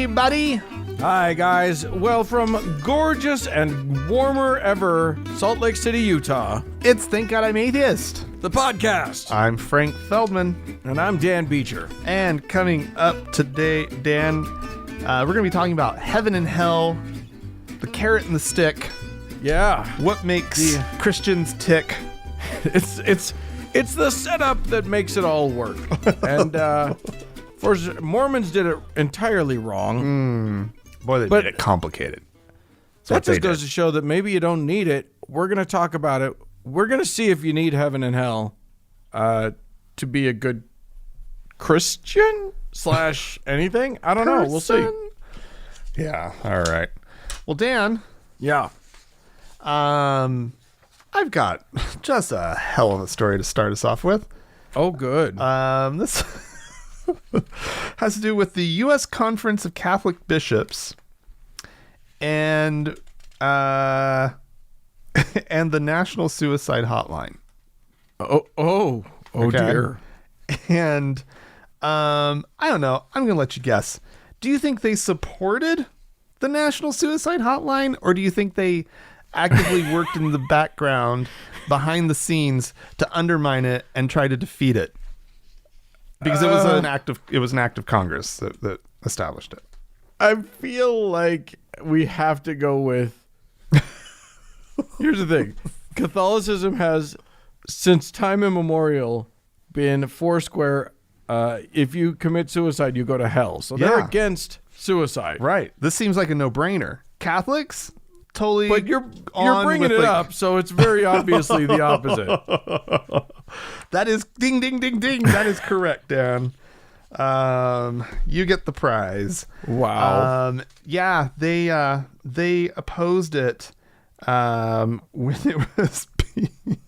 Hey, buddy. Hi, guys. Well, from gorgeous and warmer ever Salt Lake City, Utah, It's Thank God I'm Atheist. the podcast. I'm Frank Feldman. And I'm Dan Beecher. And coming up today, Dan, we're going to be talking about heaven and hell, the carrot and the stick, Yeah. what makes Christians tick. It's the setup that makes it all work. And for Mormons did it entirely wrong. Boy, they made it complicated. That just goes to show that maybe you don't need it. We're going to talk about it. We're going to see if you need heaven and hell to be a good Christian / anything. I don't know. We'll see. Yeah. All right. Well, Dan. Yeah. I've got just a hell of a story to start us off with. Oh, good. This has to do with the U.S. Conference of Catholic Bishops and the National Suicide Hotline. Oh Okay. dear. And I don't know. I'm going to let you guess. Do you think they supported the National Suicide Hotline, or do you think they actively worked in the background behind the scenes to undermine it and try to defeat it? Because it was an act of Congress that established it. I feel like we have to go with. Here's the thing: Catholicism has, since time immemorial, been foursquare. If you commit suicide, you go to hell. So they're against suicide, Right. This seems like a no-brainer. Catholics, totally. But you're bringing it up, so it's very obviously the opposite. That is ding, ding, ding, ding. That is correct, Dan. You get the prize. Wow. Yeah, they opposed it when it was being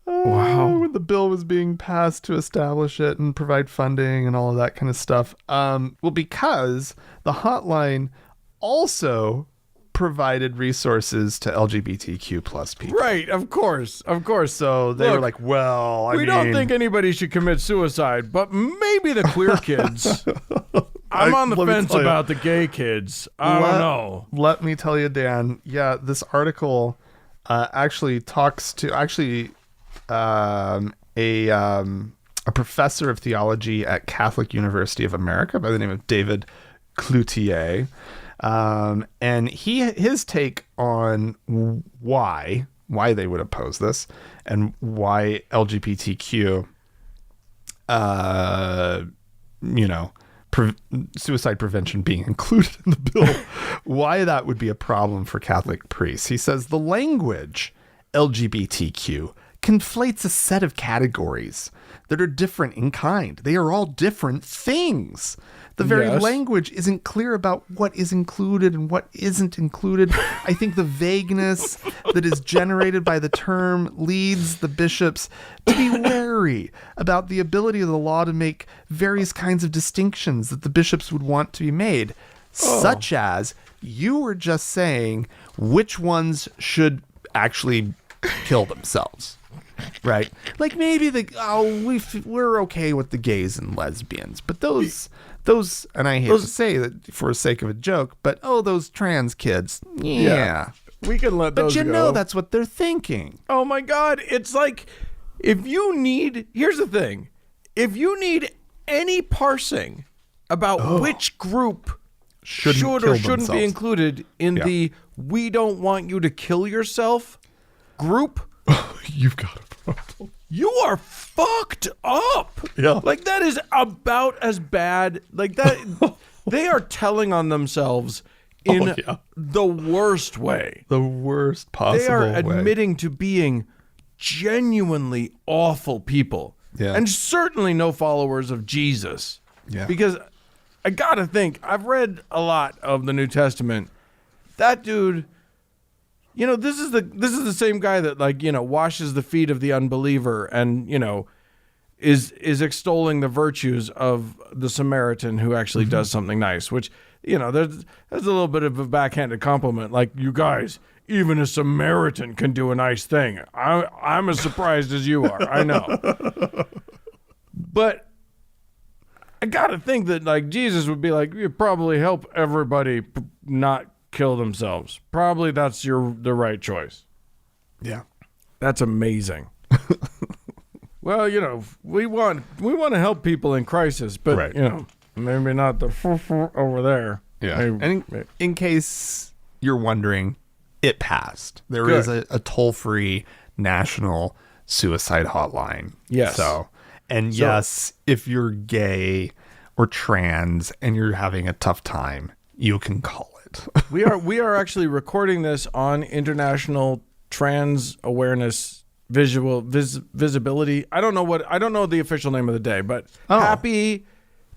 when the bill was being passed to establish it and provide funding and all of that kind of stuff. Well, because the hotline also provided resources to LGBTQ plus people. Right, of course. So they were like, well, I we don't think anybody should commit suicide, but maybe the queer kids. I'm on the fence about the gay kids. I don't know. Let me tell you, Dan. Yeah, this article actually talks to a professor of theology at Catholic University of America by the name of David Cloutier. And his take on why they would oppose this and why LGBTQ, suicide prevention being included in the bill, why that would be a problem for Catholic priests. He says the language LGBTQ conflates a set of categories that are different in kind. They are all different things. The very language isn't clear about what is included and what isn't included. I think the vagueness that is generated by the term leads the bishops to be wary about the ability of the law to make various kinds of distinctions that the bishops would want to be made, such as you were just saying which ones should actually kill themselves. Right? Like maybe we're okay with the gays and lesbians, but those, and I hate to say that for the sake of a joke, but those trans kids, yeah. We can let those go. But you know that's what they're thinking. Oh my God. It's like, here's the thing. If you need any parsing about which group should or shouldn't be included in the we don't want you to kill yourself group, you've got a problem. You are fucked up. Yeah. Like that is about as bad. Like that, they are telling on themselves in the worst way. The worst possible way. They are admitting to being genuinely awful people. Yeah. And certainly no followers of Jesus. Yeah. Because I gotta think, I've read a lot of the New Testament. That dude, this is the same guy that washes the feet of the unbeliever and, is extolling the virtues of the Samaritan who actually does something nice, which, there's a little bit of a backhanded compliment. Like, you guys, even a Samaritan can do a nice thing. I'm as surprised as you are. I know. But I gotta think that like Jesus would be like, you probably help everybody not kill themselves. Probably that's the right choice. Yeah. That's amazing. Well, we want to help people in crisis, but Right. Maybe not the over there. Yeah. Maybe, And in case you're wondering, it passed. There Good. is a toll-free national suicide hotline. Yes. Yes, if you're gay or trans and you're having a tough time, you can call it. we are actually recording this on International Trans Awareness Visibility. I don't know the official name of the day, but happy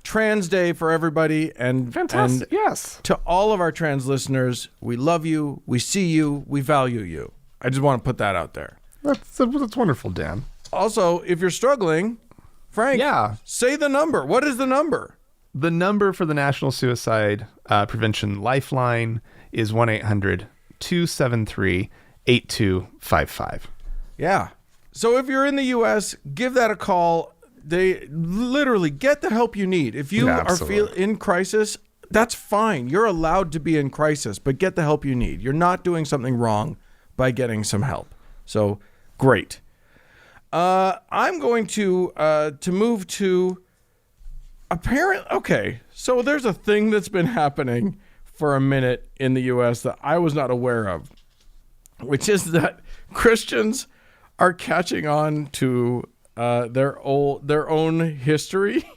Trans Day for everybody. And Fantastic. And yes. to all of our trans listeners, we love you, we see you, we value you. I just want to put that out there. That's wonderful, Dan. Also, if you're struggling, Frank, Yeah. say the number. What is the number? The number for the National Suicide Prevention Lifeline is 1-800-273-8255. Yeah. So if you're in the U.S., give that a call. They literally get the help you need. If you Yeah, are in crisis, that's fine. You're allowed to be in crisis, but get the help you need. You're not doing something wrong by getting some help. So great. I'm going to move to okay. So there's a thing that's been happening for a minute in the U.S. that I was not aware of, which is that Christians are catching on to their own history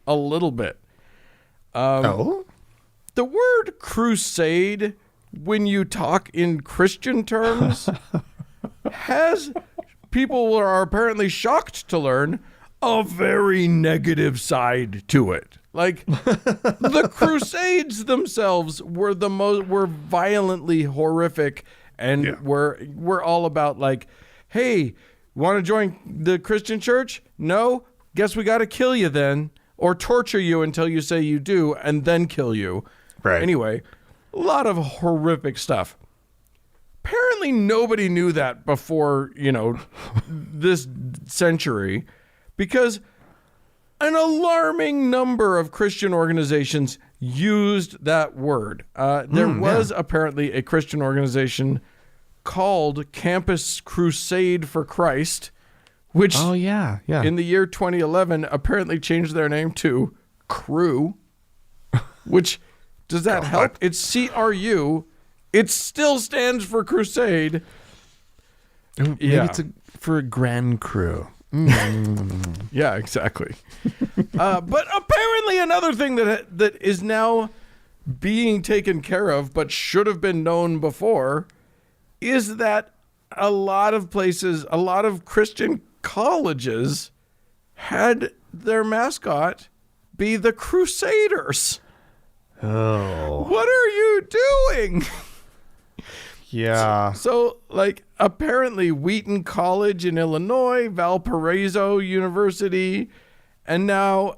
a little bit. Oh? The word crusade, when you talk in Christian terms, has people are apparently shocked to learn a very negative side to it. Like the Crusades themselves were were violently horrific and were all about like, hey, want to join the Christian church? No? Guess we got to kill you then, or torture you until you say you do and then kill you. Right. Anyway, a lot of horrific stuff. Apparently nobody knew that before, this century, because an alarming number of Christian organizations used that word. There was apparently a Christian organization called Campus Crusade for Christ, which in the year 2011 apparently changed their name to Cru, which, does that help? It's CRU. It still stands for Crusade. Maybe it's for a Grand Cru. Yeah, exactly. But apparently another thing that is now being taken care of but should have been known before is that a lot of places, a lot of Christian colleges had their mascot be the Crusaders. Oh. What are you doing? Yeah. So, like, apparently Wheaton College in Illinois, Valparaiso University, and now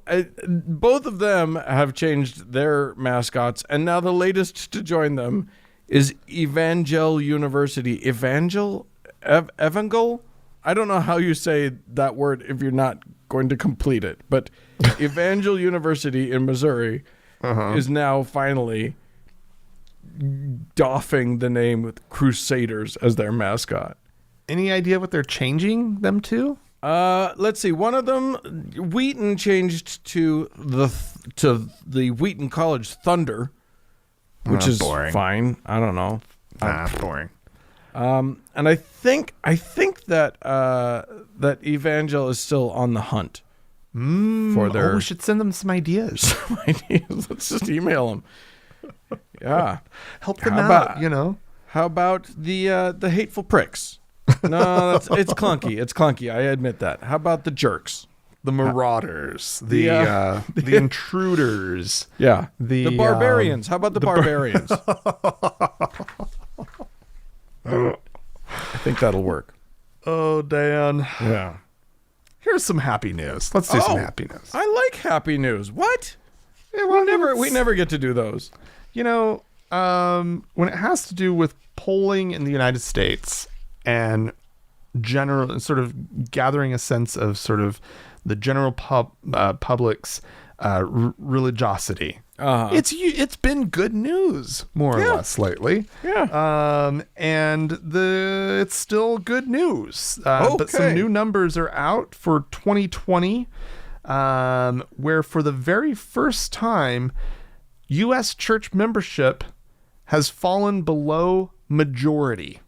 both of them have changed their mascots. And now the latest to join them is Evangel University. Evangel? I don't know how you say that word if you're not going to complete it. But Evangel University in Missouri is now finally doffing the name with Crusaders as their mascot. Any idea what they're changing them to? Let's see. One of them, Wheaton, changed to the Wheaton College Thunder, which is boring. fine. I don't know. Boring. And I think that that Evangel is still on the hunt for their. We should send them some ideas. Let's just email them. Yeah, Help them out. How about the hateful pricks? No, it's clunky. It's clunky. I admit that. How about the jerks? The marauders, the intruders. Yeah, the barbarians. How about the barbarians? I think that'll work. Oh, Dan. Yeah. Here's some happy news. Let's do some happy news. I like happy news. What? Yeah, well, We never get to do those. When it has to do with polling in the United States and general sort of gathering a sense of sort of the general public's religiosity. Uh-huh. It's been good news more or less lately. Yeah. And it's still good news. But some new numbers are out for 2020, where for the very first time, U.S. church membership has fallen below majority.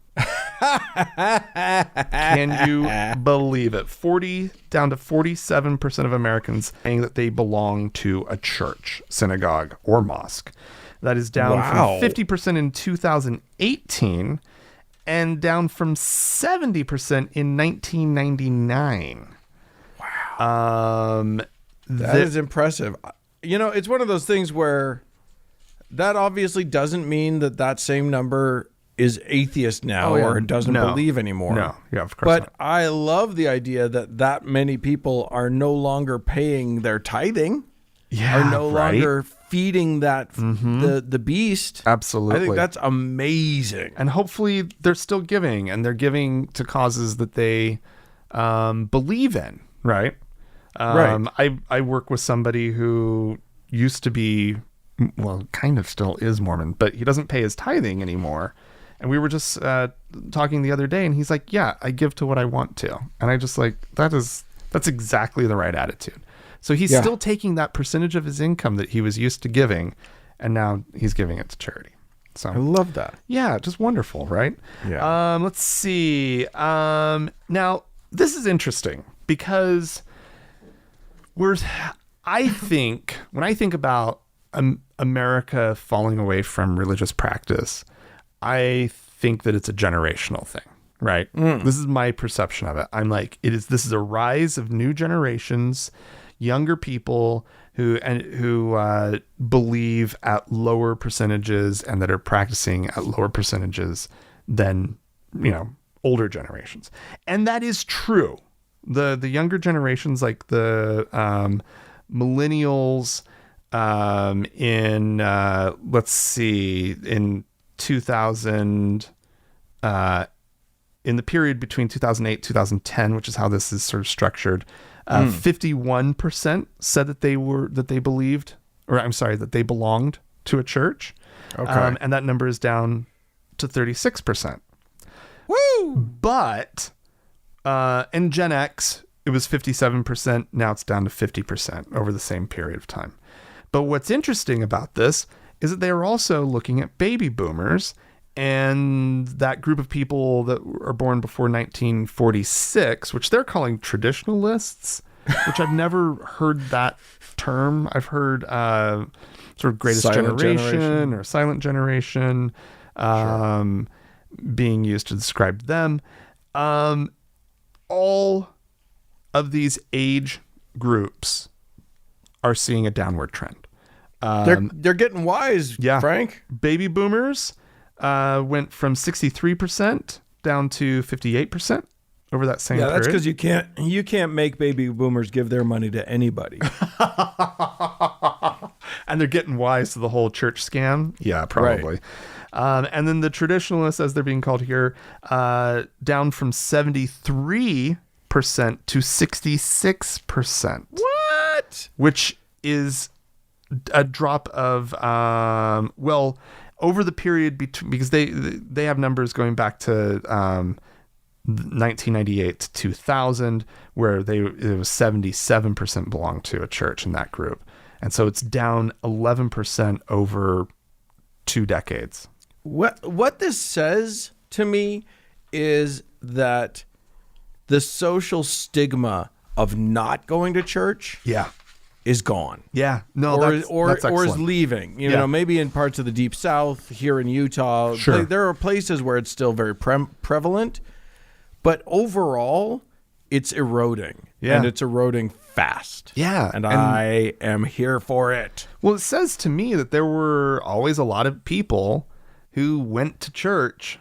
Can you believe it? 40 down to 47% of Americans saying that they belong to a church, synagogue, or mosque. That is down from 50% in 2018 and down from 70% in 1999. Wow. That is impressive. You know, it's one of those things where that obviously doesn't mean that same number is atheist now or doesn't believe anymore. No, yeah, of course not. I love the idea that many people are no longer paying their tithing, are no longer feeding that the beast. Absolutely. I think that's amazing. And hopefully they're still giving, and they're giving to causes that they believe in, right? I work with somebody who used to be, well, kind of still is Mormon, but he doesn't pay his tithing anymore. And we were just talking the other day, and he's like, yeah, I give to what I want to. And I just like, that's exactly the right attitude. So he's still taking that percentage of his income that he was used to giving, and now he's giving it to charity. So I love that. Yeah, just wonderful, right? Yeah. Let's see. Now, this is interesting because I think, when I think about America falling away from religious practice, I think that it's a generational thing, right? This is my perception of it. I'm like, this is a rise of new generations, younger people who believe at lower percentages and that are practicing at lower percentages than, older generations. And that is true. The younger generations, like the millennials, let's see, in 2000, in the period between 2008 2010, which is how this is sort of structured, 51% said that they belonged to a church. Okay. And that number is down to 36%. Woo! But in Gen X, it was 57%. Now it's down to 50% over the same period of time. But what's interesting about this is that they are also looking at baby boomers, and that group of people that are born before 1946, which they're calling traditionalists, which I've never heard that term. I've heard sort of greatest generation or silent generation being used to describe them. All of these age groups are seeing a downward trend. They're getting wise, Frank. Baby boomers went from 63% down to 58% over that same period. Yeah, that's because you can't make baby boomers give their money to anybody. And they're getting wise to the whole church scam. Yeah, probably. Right. And then the traditionalists, as they're being called here, down from 73% to 66%. What? Which is a drop of, over the period between, because they have numbers going back to 1998 to 2000, where it was 77% belonged to a church in that group. And so it's down 11% over 2 decades. What this says to me is that the social stigma of not going to church is gone. Yeah. No, or is leaving. You know, maybe in parts of the Deep South, here in Utah, there are places where it's still very prevalent, but overall it's eroding. Yeah. And it's eroding fast. Yeah. And I am here for it. Well, it says to me that there were always a lot of people who went to church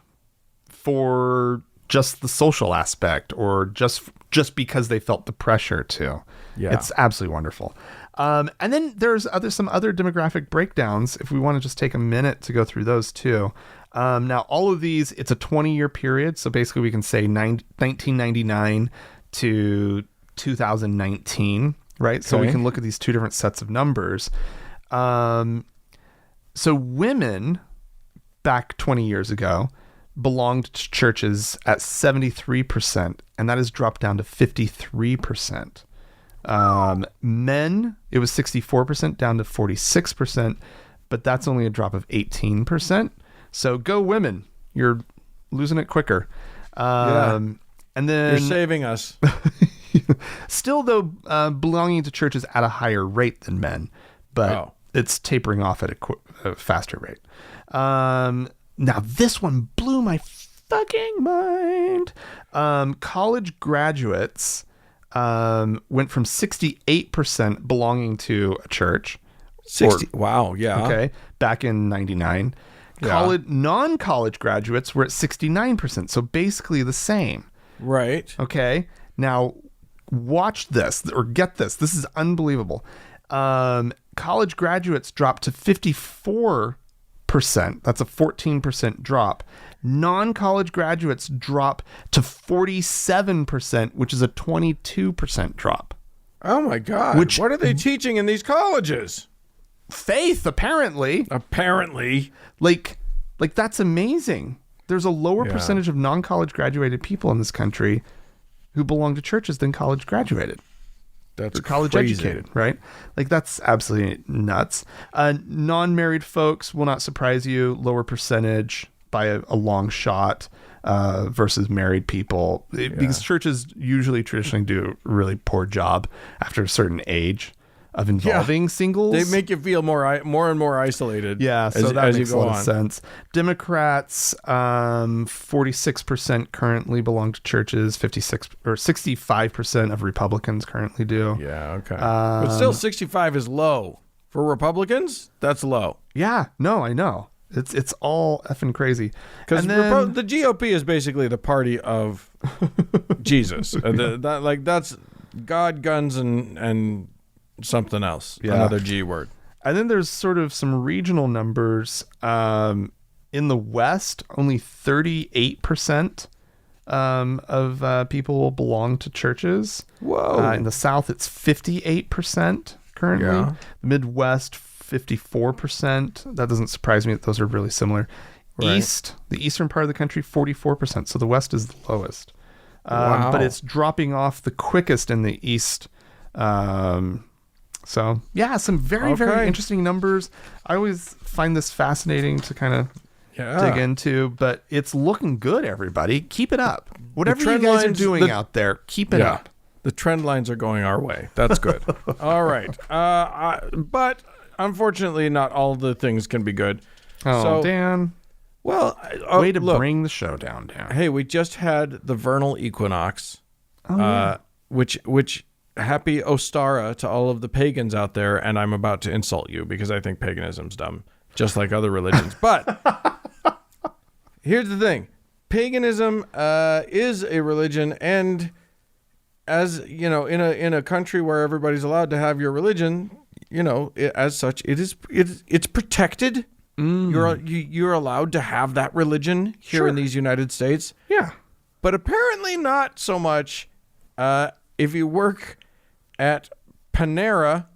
for just the social aspect, or just because they felt the pressure to. Yeah. It's absolutely wonderful. And then there's some other demographic breakdowns, if we want to just take a minute to go through those too. Now, all of these, it's a 20-year period. So basically we can say 1999 to 2019 right? So we Okay. can look at these two different sets of numbers. So women back 20 years ago belonged to churches at 73%, and that has dropped down to 53%. Men, it was 64% down to 46%, but that's only a drop of 18%. So go women. You're losing it quicker. And then You're saving us. still though, belonging to churches at a higher rate than men, but it's tapering off at a faster rate. Now this one blew my fucking mind. College graduates went from 68% belonging to a church. 60. Wow. Yeah. Okay. Back in 99. Yeah. Non-college graduates were at 69%. So basically the same. Right. Okay. Now watch this or get this. This is unbelievable. College graduates dropped to 54%. That's a 14% drop. Non-college graduates drop to 47%, which is a 22% drop. Oh my God. What are they teaching in these colleges? Faith, apparently. Apparently. Like that's amazing. There's a lower percentage of non-college graduated people in this country who belong to churches than college graduated. That's college crazy. educated, right? Like that's absolutely nuts. Non-married folks will not surprise you. Lower percentage by a long shot versus married people, because churches usually traditionally do a really poor job after a certain age of involving singles. They make you feel more and more isolated. Yeah, so that as makes you a go lot on. of sense. Democrats, 46% currently belong to churches. 65% of Republicans currently do. Yeah, okay. But still, 65 is low for Republicans. That's low Yeah, no, I know. It's all effing crazy. because And then- the GOP is basically the party of Jesus. That's God, guns, and something else. Yeah. Another G word. And then there's sort of some regional numbers. In the West, only 38% of people will belong to churches. Whoa. In the South, it's 58% currently. Yeah. The Midwest, 54%. That doesn't surprise me that those are really similar. Right. The eastern part of the country, 44%. So the West is the lowest. Wow. But it's dropping off the quickest in the East. So yeah, some very, very interesting numbers. I always find this fascinating to kind of dig into, but it's looking good, everybody. Keep it up. Whatever you trend guys are lines- doing out there, keep it up. The trend lines are going our way. That's good. All right. But unfortunately, not all the things can be good. Oh, So- Dan. Well, Way to look, bring the show down. Hey, we just had the vernal equinox, yeah. which happy Ostara to all of the pagans out there, and I'm about to insult you because I think paganism's dumb, just like other religions. But here's the thing. Paganism is a religion, and as you know, in a country where everybody's allowed to have your religion, as such, it's protected. You're allowed to have that religion here in these United States. Yeah. But apparently not so much if you work at Panera,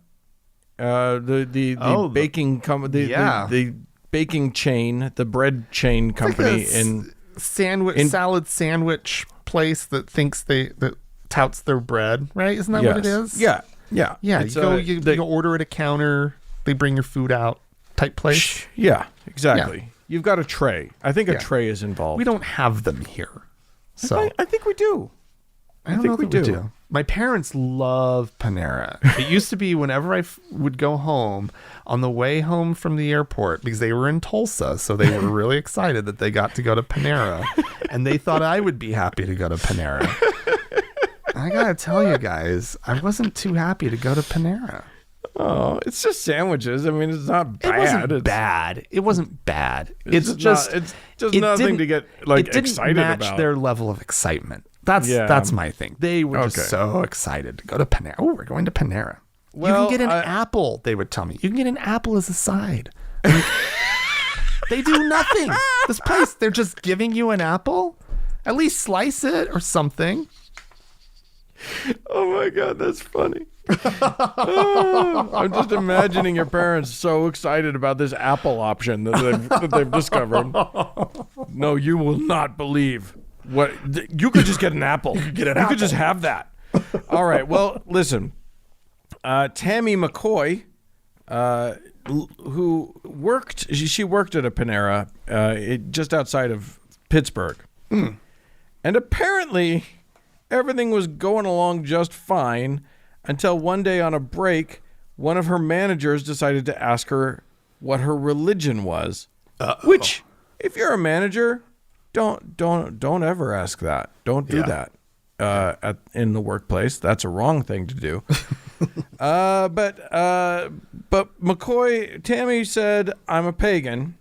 the baking company, the baking chain, the bread chain company in salad sandwich place that thinks that touts their bread, right? Isn't that what it is? Yeah. It's you order at a counter, they bring your food out type place. Yeah, exactly. Yeah. You've got a tray. I think a tray is involved. We don't have them here. So I think we do. I don't think we do. My parents love Panera. It used to be whenever I would go home, on the way home from the airport, because they were in Tulsa, so they were really excited that they got to go to Panera, and they thought I would be happy to go to Panera. I gotta tell you guys, I wasn't too happy to go to Panera. Oh, it's just sandwiches. I mean, it's not bad. It wasn't bad. It's just nothing to get excited about. It didn't match their level of excitement. That's my thing. They were just so excited to go to Panera. Oh, we're going to Panera. Well, you can get an apple, they would tell me. You can get an apple as a side. They do nothing. This place, they're just giving you an apple. At least slice it or something. Oh my God, that's funny. I'm just imagining your parents so excited about this Apple option that they've discovered. No, you will not believe what you could just get an Apple. You could just have that. All right. Well, listen. Tammy McCoy, who worked, she worked at a Panera just outside of Pittsburgh, and apparently everything was going along just fine. Until one day on a break, one of her managers decided to ask her what her religion was. Which, if you're a manager, don't ever ask that. Don't do that in the workplace. That's a wrong thing to do. But Tammy said, "I'm a pagan,"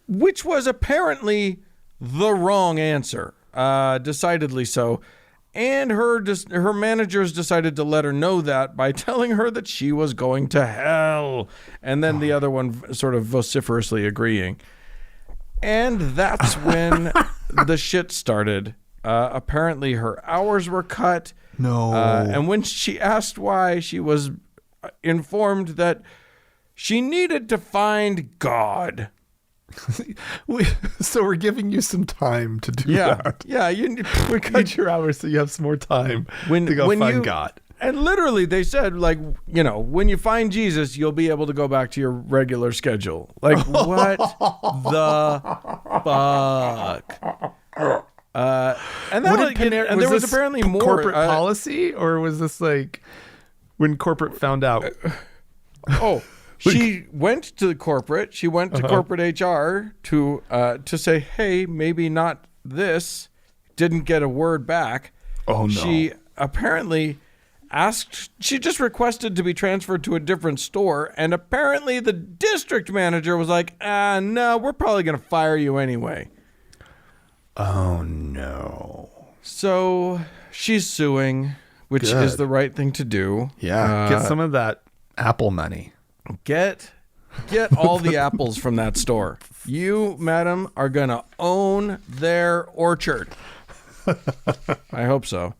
which was apparently the wrong answer. Decidedly so. And her managers decided to let her know that by telling her that she was going to hell. And then the other one sort of vociferously agreeing. And that's when the shit started. Apparently her hours were cut. No. And when she asked why, she was informed that she needed to find God. So we're giving you some time to do that. Yeah, We cut your hours so you have some more time to go find God. And literally they said, like, when you find Jesus, you'll be able to go back to your regular schedule. Like, what the fuck? And there was apparently more corporate policy, or was this like when corporate found out? She went to corporate. She went to corporate HR to say, hey, maybe not this. Didn't get a word back. Oh, no. She apparently she just requested to be transferred to a different store. And apparently the district manager was like, no, we're probably going to fire you anyway. Oh, no. So she's suing, which is the right thing to do. Yeah. Get some of that Apple money. Get all the apples from that store. You, madam, are going to own their orchard. I hope so.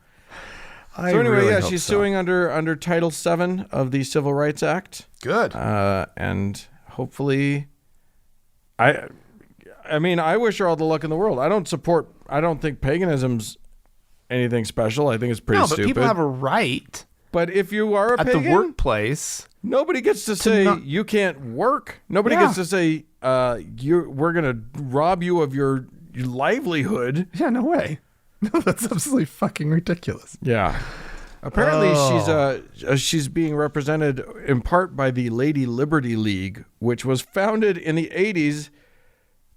She's suing under Title VII of the Civil Rights Act. Good. And hopefully, I wish her all the luck in the world. I don't think paganism's anything special. I think it's pretty stupid. But people have a right. But if you are a pagan, at the workplace, nobody gets to say you can't work. Nobody gets to say we're going to rob you of your livelihood. Yeah, no way. No, that's absolutely fucking ridiculous. Yeah. Apparently, she's being represented in part by the Lady Liberty League, which was founded in the 80s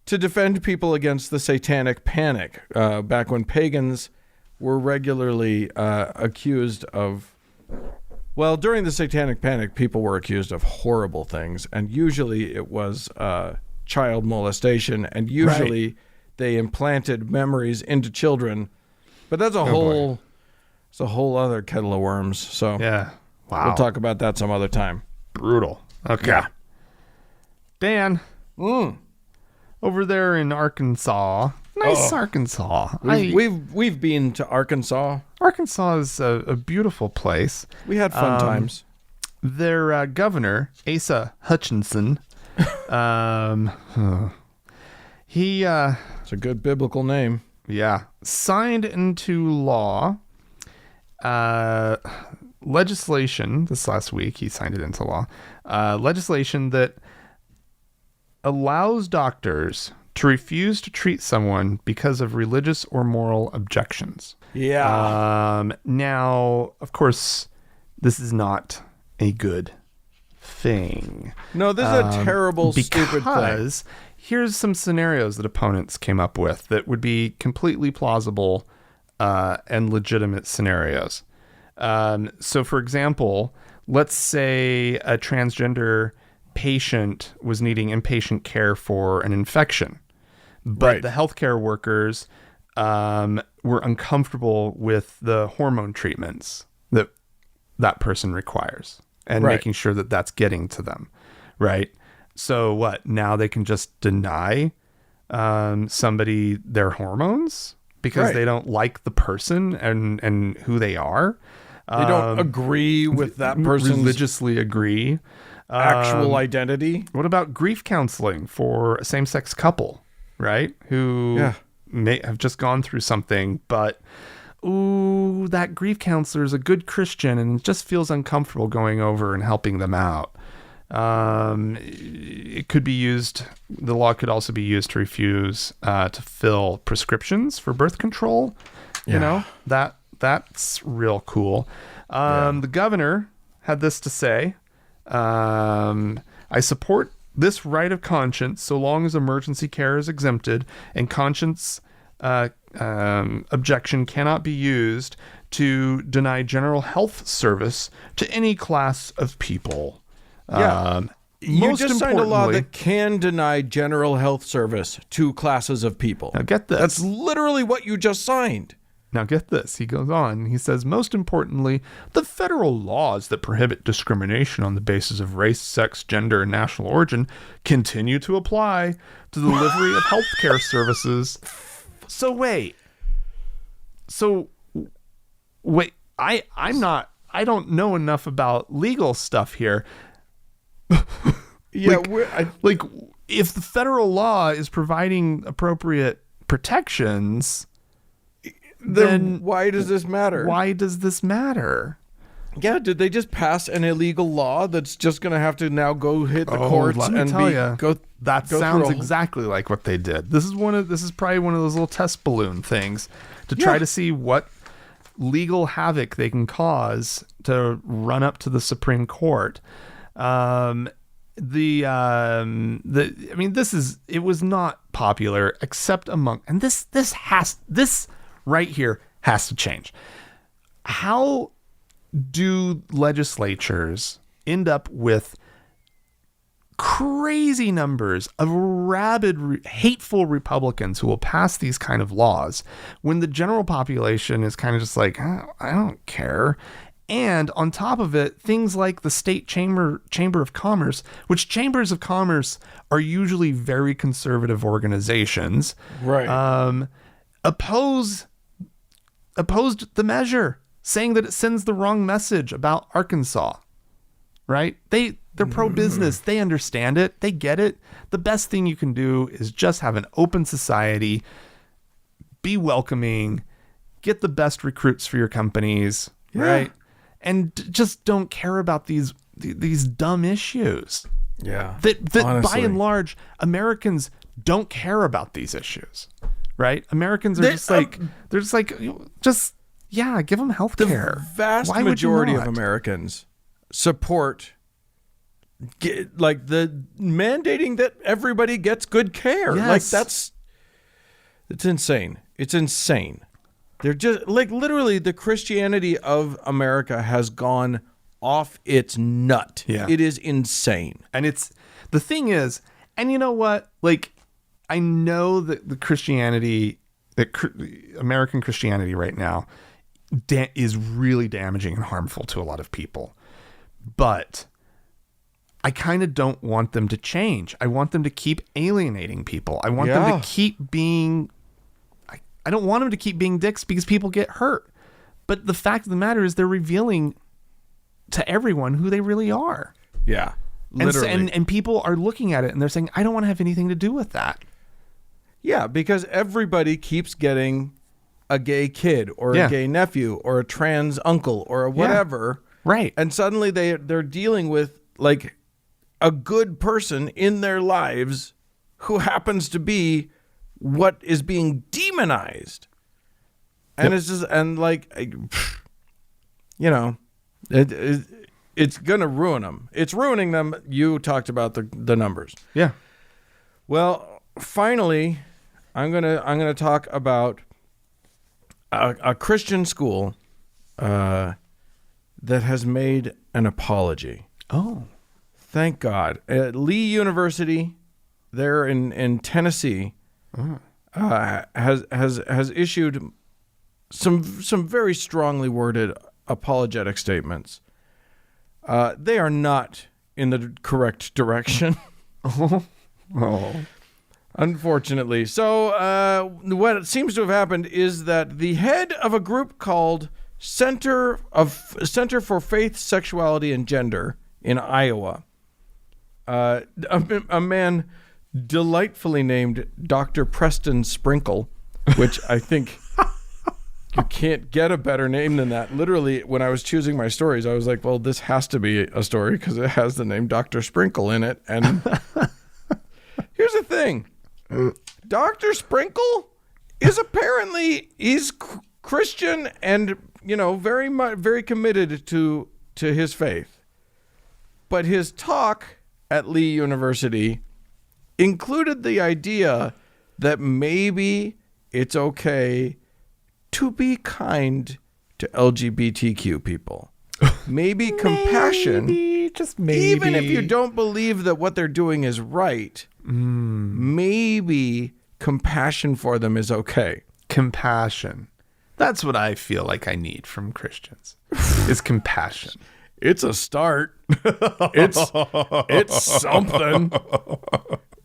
to defend people against the Satanic Panic, back when pagans were regularly accused of. Well, during the Satanic Panic, people were accused of horrible things, and usually it was child molestation, and usually they implanted memories into children. But that's a whole other kettle of worms. So yeah, wow. We'll talk about that some other time. Brutal. Okay. Yeah. Dan, over there in Arkansas. Nice Arkansas. We've been to Arkansas. Arkansas is a beautiful place. We had fun times. Their governor, Asa Hutchinson, he it's a good biblical name. Yeah, signed into law legislation this last week. He signed it into law. Legislation that allows doctors to refuse to treat someone because of religious or moral objections. Yeah. Now, of course, this is not a good thing. No, this is a terrible, stupid thing. Here's some scenarios that opponents came up with that would be completely plausible and legitimate scenarios. So, for example, let's say a transgender patient was needing inpatient care for an infection, but the healthcare workers were uncomfortable with the hormone treatments that person requires and making sure that that's getting to them, right? So what? Now they can just deny somebody their hormones because they don't like the person and who they are. They don't agree with that person's religiously agree. actual identity. What about grief counseling for a same-sex couple, right? Who may have just gone through something, but that grief counselor is a good Christian and just feels uncomfortable going over and helping them out. It could be used. The law could also be used to refuse to fill prescriptions for birth control. You know, that's real cool. The governor had this to say. I support this right of conscience so long as emergency care is exempted and conscience objection cannot be used to deny general health service to any class of people. You just signed a law that can deny general health service to classes of people. Now get this. That's literally what you just signed. Now get this. He goes on. He says, most importantly, the federal laws that prohibit discrimination on the basis of race, sex, gender, and national origin continue to apply to the delivery of healthcare services. So wait. I don't know enough about legal stuff here. If the federal law is providing appropriate protections, then why does this matter? Why does this matter? Yeah, did they just pass an illegal law that's just going to have to now go hit the courts that sounds exactly like what they did. This is probably one of those little test balloon things to try to see what legal havoc they can cause to run up to the Supreme Court. It was not popular except among, and this right here has to change. How do legislatures end up with crazy numbers of rabid, hateful Republicans who will pass these kind of laws when the general population is kind of just like, oh, I don't care? And on top of it, things like the state chamber of commerce, which chambers of commerce are usually very conservative organizations, right? Opposed the measure, saying that it sends the wrong message about Arkansas, right? They're pro-business. They understand it. They get it. The best thing you can do is just have an open society, be welcoming, get the best recruits for your companies, right? And just don't care about these dumb issues. Yeah. That by and large, Americans don't care about these issues, right? Americans are give them health care. The vast majority of Americans support the mandating that everybody gets good care. Yes. It's insane. It's insane. They're just literally the Christianity of America has gone off its nut. Yeah. It is insane. And the thing is, and you know what? I know that American Christianity right now is really damaging and harmful to a lot of people. But I kind of don't want them to change. I want them to keep alienating people. I want them to keep being... I don't want them to keep being dicks because people get hurt. But the fact of the matter is they're revealing to everyone who they really are. Yeah, literally. And people are looking at it and they're saying, I don't want to have anything to do with that. Yeah, because everybody keeps getting a gay kid or a gay nephew or a trans uncle or a whatever. Yeah, right. And suddenly they're dealing with a good person in their lives who happens to be what is being demonized. And it's just, it's going to ruin them. It's ruining them. You talked about the numbers. Yeah. Well, finally, I'm going to talk about a Christian school that has made an apology. Oh, thank God. At Lee University there in Tennessee has issued some very strongly worded apologetic statements. They are not in the correct direction. Unfortunately. So what seems to have happened is that the head of a group called Center for Faith, Sexuality, and Gender in Iowa. A man delightfully named Dr. Preston Sprinkle, which I think you can't get a better name than that. Literally, when I was choosing my stories, I was like, well, this has to be a story because it has the name Dr. Sprinkle in it. And here's the thing. Dr. Sprinkle is apparently, he's Christian and, very committed to his faith. But his talk at Lee University included the idea that maybe it's okay to be kind to LGBTQ people. Maybe compassion, just maybe. even if you don't believe that what they're doing is right, maybe compassion for them is okay. Compassion. That's what I feel like I need from Christians is compassion. It's a start. It's something.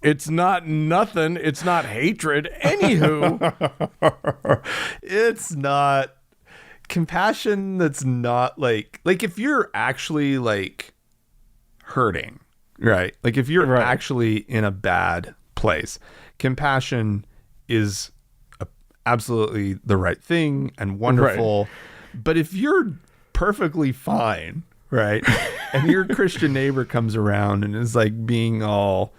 It's not nothing. It's not hatred. Anywho, it's not compassion. That's not like if you're actually like hurting, right? Like if you're actually in a bad place, compassion is absolutely the right thing and wonderful. Right. But if you're perfectly fine, right, and your Christian neighbor comes around and is like being all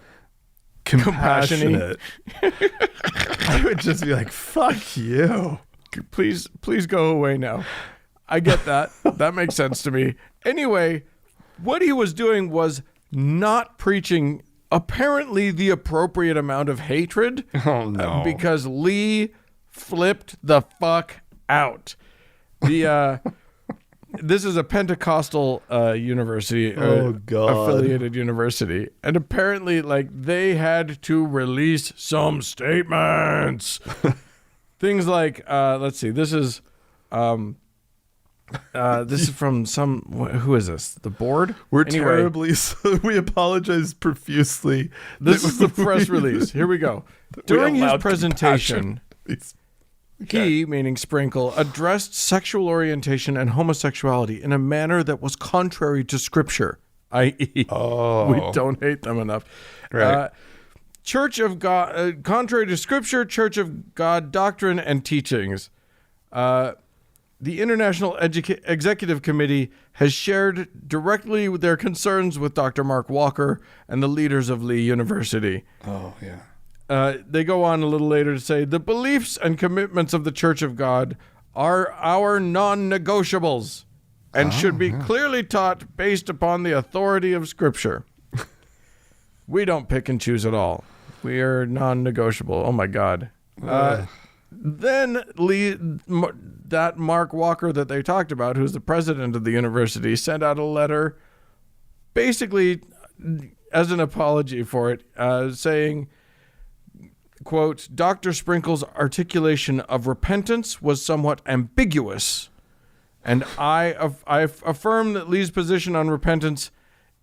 compassionate, I would just be like, fuck you. Please go away now. I get that. That makes sense to me. Anyway, what he was doing was not preaching apparently the appropriate amount of hatred. Oh, no. Because Lee flipped the fuck out. This is a Pentecostal university, affiliated university, and apparently, they had to release some statements. Things like, let's see, this is from some. Who is this? The board? We're terribly. We apologize profusely. This is the press release. Here we go. During his presentation. He, meaning Sprinkle, addressed sexual orientation and homosexuality in a manner that was contrary to Scripture, i.e., we don't hate them enough. Right. Church of God, contrary to Scripture, Church of God doctrine and teachings. The International Executive Committee has shared directly their concerns with Dr. Mark Walker and the leaders of Lee University. Oh, yeah. They go on a little later to say, the beliefs and commitments of the Church of God are our non-negotiables and should be clearly taught based upon the authority of Scripture. We don't pick and choose at all. We are non-negotiable. Oh, my God. Then that Mark Walker that they talked about, who's the president of the university, sent out a letter basically as an apology for it, saying, quote, Dr. Sprinkle's articulation of repentance was somewhat ambiguous, and I affirm that Lee's position on repentance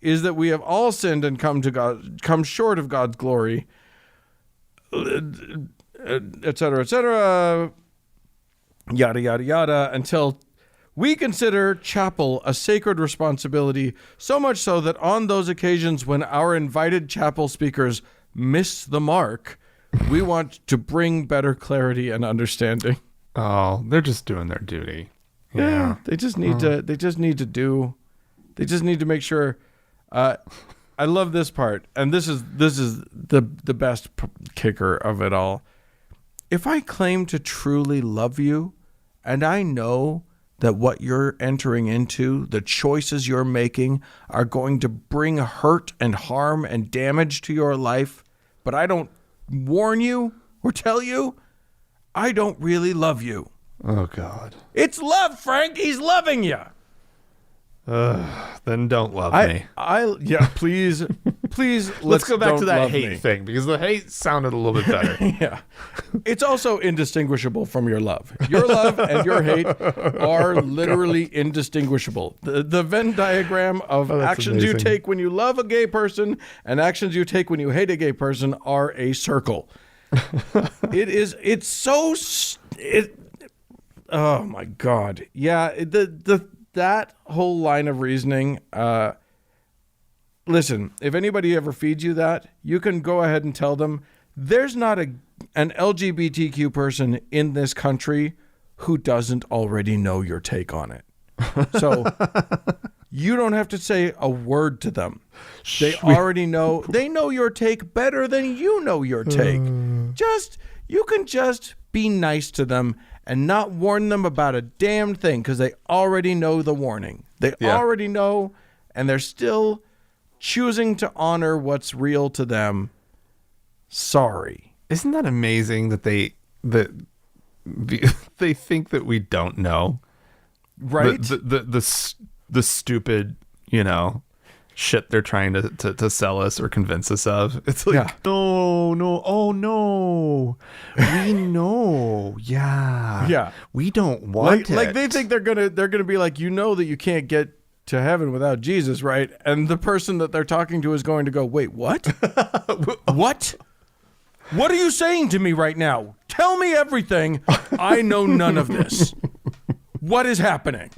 is that we have all sinned and come short of God's glory, etc., yada, yada, yada, until we consider chapel a sacred responsibility, so much so that on those occasions when our invited chapel speakers miss the mark, we want to bring better clarity and understanding. Oh, they're just doing their duty. Yeah, they just need to. They just need to make sure. I love this part, and this is the best kicker of it all. If I claim to truly love you, and I know that what you're entering into, the choices you're making, are going to bring hurt and harm and damage to your life, but I don't warn you or tell you, I don't really love you. Oh, God. It's love, Frank. He's loving you. Then don't love me. Please, let's go back to that hate thing, because the hate sounded a little bit better. Yeah. It's also indistinguishable from your love. Your love and your hate are literally indistinguishable. The Venn diagram of actions you take when you love a gay person and actions you take when you hate a gay person are a circle. Oh my God. Yeah. That whole line of reasoning, listen, if anybody ever feeds you that, you can go ahead and tell them there's not an LGBTQ person in this country who doesn't already know your take on it. So you don't have to say a word to them. They already know. They know your take better than you know your take. You can just be nice to them and not warn them about a damn thing because they already know the warning. They already know, and they're still choosing to honor what's real to them. Sorry. Isn't that amazing that they think that we don't know? Right? The stupid, shit they're trying to sell us or convince us of. It's like, no, oh no, we know, yeah, we don't want it. Like they think they're gonna be like, that you can't get to heaven without Jesus, right? And the person that they're talking to is going to go, wait, what? What? What are you saying to me right now? Tell me everything. I know none of this. What is happening?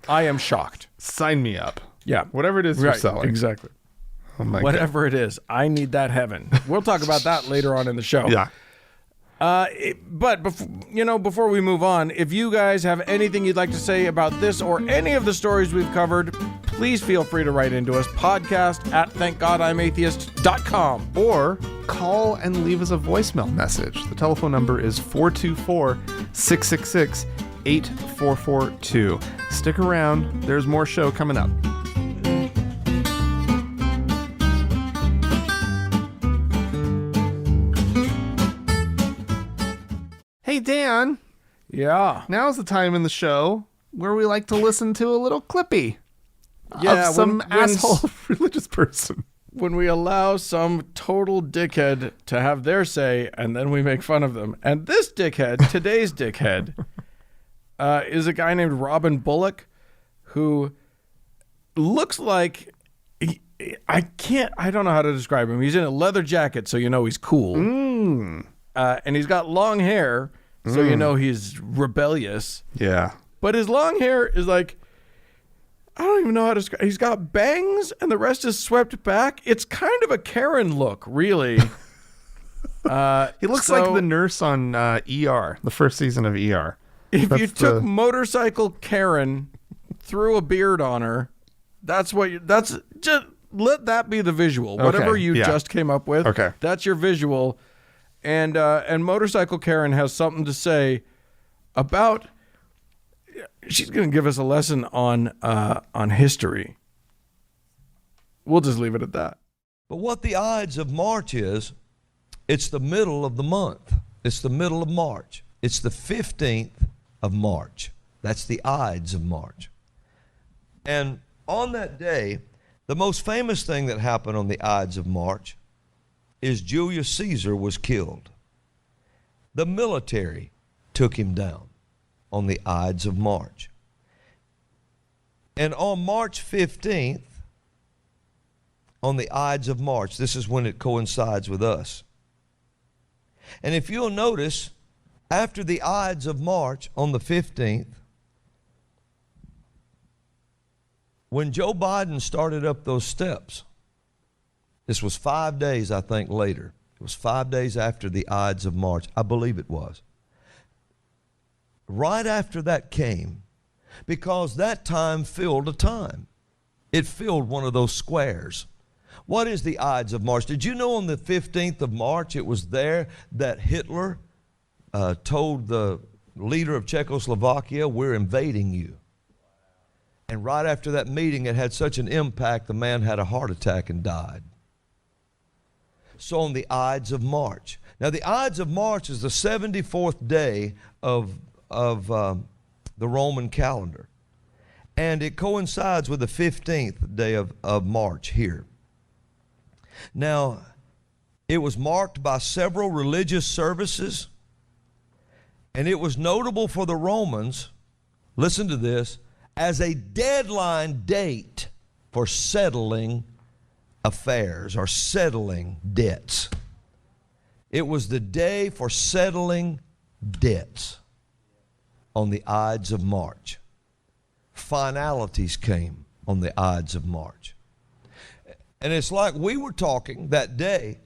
I am shocked. Sign me up. Yeah. Whatever it is you're selling. Exactly. Oh my God. Whatever it is. I need that heaven. We'll talk about that later on in the show. Yeah. But before we move on, if you guys have anything you'd like to say about this or any of the stories we've covered, please feel free to write into us. podcast@thankgodimatheist.com. Or call and leave us a voicemail message. The telephone number is 424-666-8442. Stick around. There's more show coming up. Hey, Dan. Yeah. Now's the time in the show where we like to listen to a little clippy of some asshole religious person. When we allow some total dickhead to have their say, and then we make fun of them. And this dickhead, today's dickhead, is a guy named Robin Bullock, who looks like I don't know how to describe him. He's in a leather jacket, so he's cool. And he's got long hair, so he's rebellious. Yeah. But his long hair is like, I don't even know how to describe. He's got bangs, and the rest is swept back. It's kind of a Karen look, really. He looks like the nurse on ER, the first season of ER. If you took motorcycle Karen, threw a beard on her, that's just let that be the visual. Okay, whatever you just came up with, that's your visual. And motorcycle Karen has something to say about. She's going to give us a lesson on history. We'll just leave it at that. But what the Ides of March is, it's the middle of the month. It's the middle of March. It's the 15th of March. That's the Ides of March. And on that day, the most famous thing that happened on the Ides of March is Julius Caesar was killed. The military took him down on the Ides of March. And on March 15th, on the Ides of March, this is when it coincides with us. And if you'll notice, after the Ides of March on the 15th, when Joe Biden started up those steps, this was 5 days, I think, later. It was 5 days after the Ides of March. I believe it was. Right after that came, because that time filled a time. It filled one of those squares. What is the Ides of March? Did you know on the 15th of March it was there that Hitler told the leader of Czechoslovakia, we're invading you. And right after that meeting, it had such an impact, the man had a heart attack and died. So on the Ides of March. Now the Ides of March is the 74th day of the Roman calendar. And it coincides with the 15th day of March here. Now, it was marked by several religious services, and it was notable for the Romans, listen to this, as a deadline date for settling affairs or settling debts. It was the day for settling debts. on the Ides of March. Finalities came on the Ides of March. And it's like we were talking that day.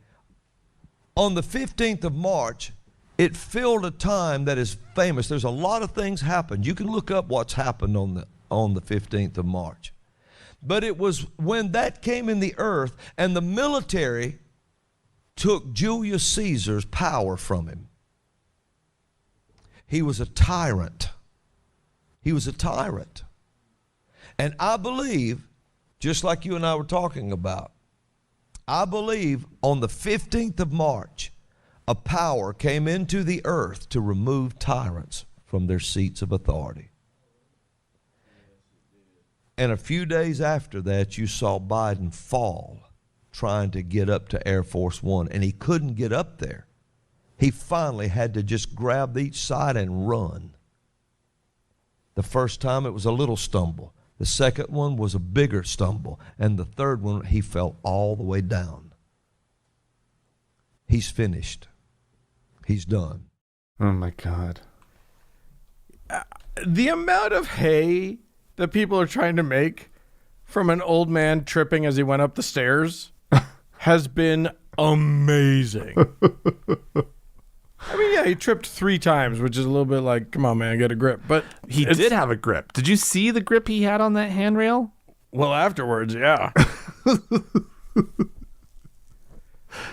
On the 15th of March, it filled a time that is famous. There's a lot of things happened. You can look up what's happened on the 15th of March. But it was when that came in the earth and the military took Julius Caesar's power from him. He was a tyrant. He was a tyrant. And I believe, just like you and I were talking about, I believe on the 15th of March, a power came into the earth to remove tyrants from their seats of authority. And a few days after that, you saw Biden fall trying to get up to Air Force One, and he couldn't get up there. He finally had to just grab each side and run. The first time it was a little stumble. The second one was a bigger stumble. And the third one, he fell all the way down. He's finished. He's done. Oh, my God. The amount of hay that people are trying to make from an old man tripping as he went up the stairs has been amazing. I mean, yeah, he tripped 3 times, which is a little bit like, come on, man, get a grip. But he did have a grip. Did you see the grip he had on that handrail? Well, afterwards, yeah.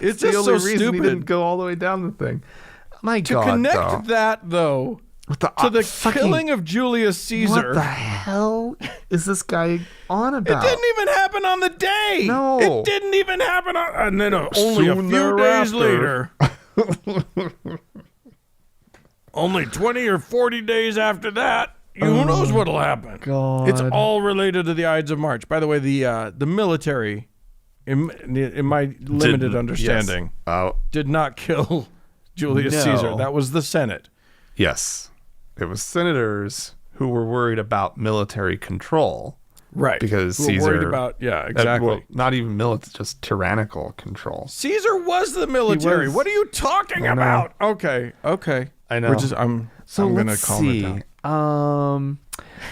It's the just only so reason stupid. he didn't go all the way down the thing. My To God, connect that, though, to the killing of Julius Caesar. What the hell is this guy on about? It didn't even happen on the day. No. It didn't even happen on... And then only a Soon few days thereafter. later. Only 20 or 40 days after that, who knows what'll happen. God. It's all related to the Ides of March. By the way, the military, in my limited understanding, did not kill Julius Caesar. That was the Senate. Yes. It was senators who were worried about military control. Right. Because Who were Caesar... worried about, yeah, exactly. well, not even military, just tyrannical control. Caesar was the military. was. What are you talking I know. about? Okay. I know. I'm So going to let's calm it see. down.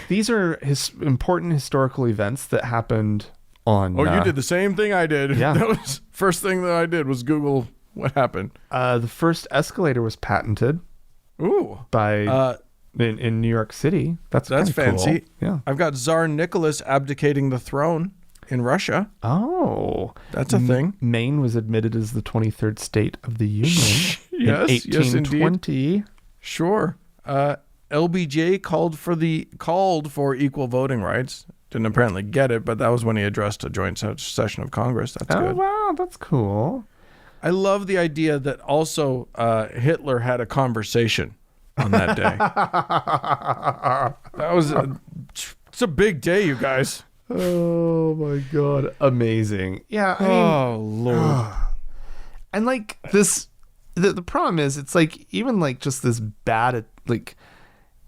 These are important historical events that happened on... Oh, you did the same thing I did. Yeah. That was first thing that I did was Google what happened. The first escalator was patented Ooh. by... in New York City. That's fancy. Cool. Yeah. I've got Tsar Nicholas abdicating the throne in Russia. Oh. That's a thing. Maine was admitted as the 23rd state of the Union in Yes, 1820. indeed. Sure. LBJ called for equal voting rights. Didn't apparently get it, but that was when he addressed a joint session of Congress. That's Oh, good. wow. That's cool. I love the idea that also Hitler had a conversation on that day. That was it's a big day, you guys. Oh, my God. Amazing. Yeah. I mean, Oh, Lord. and like this, the problem is, it's like, even like just this bad, like,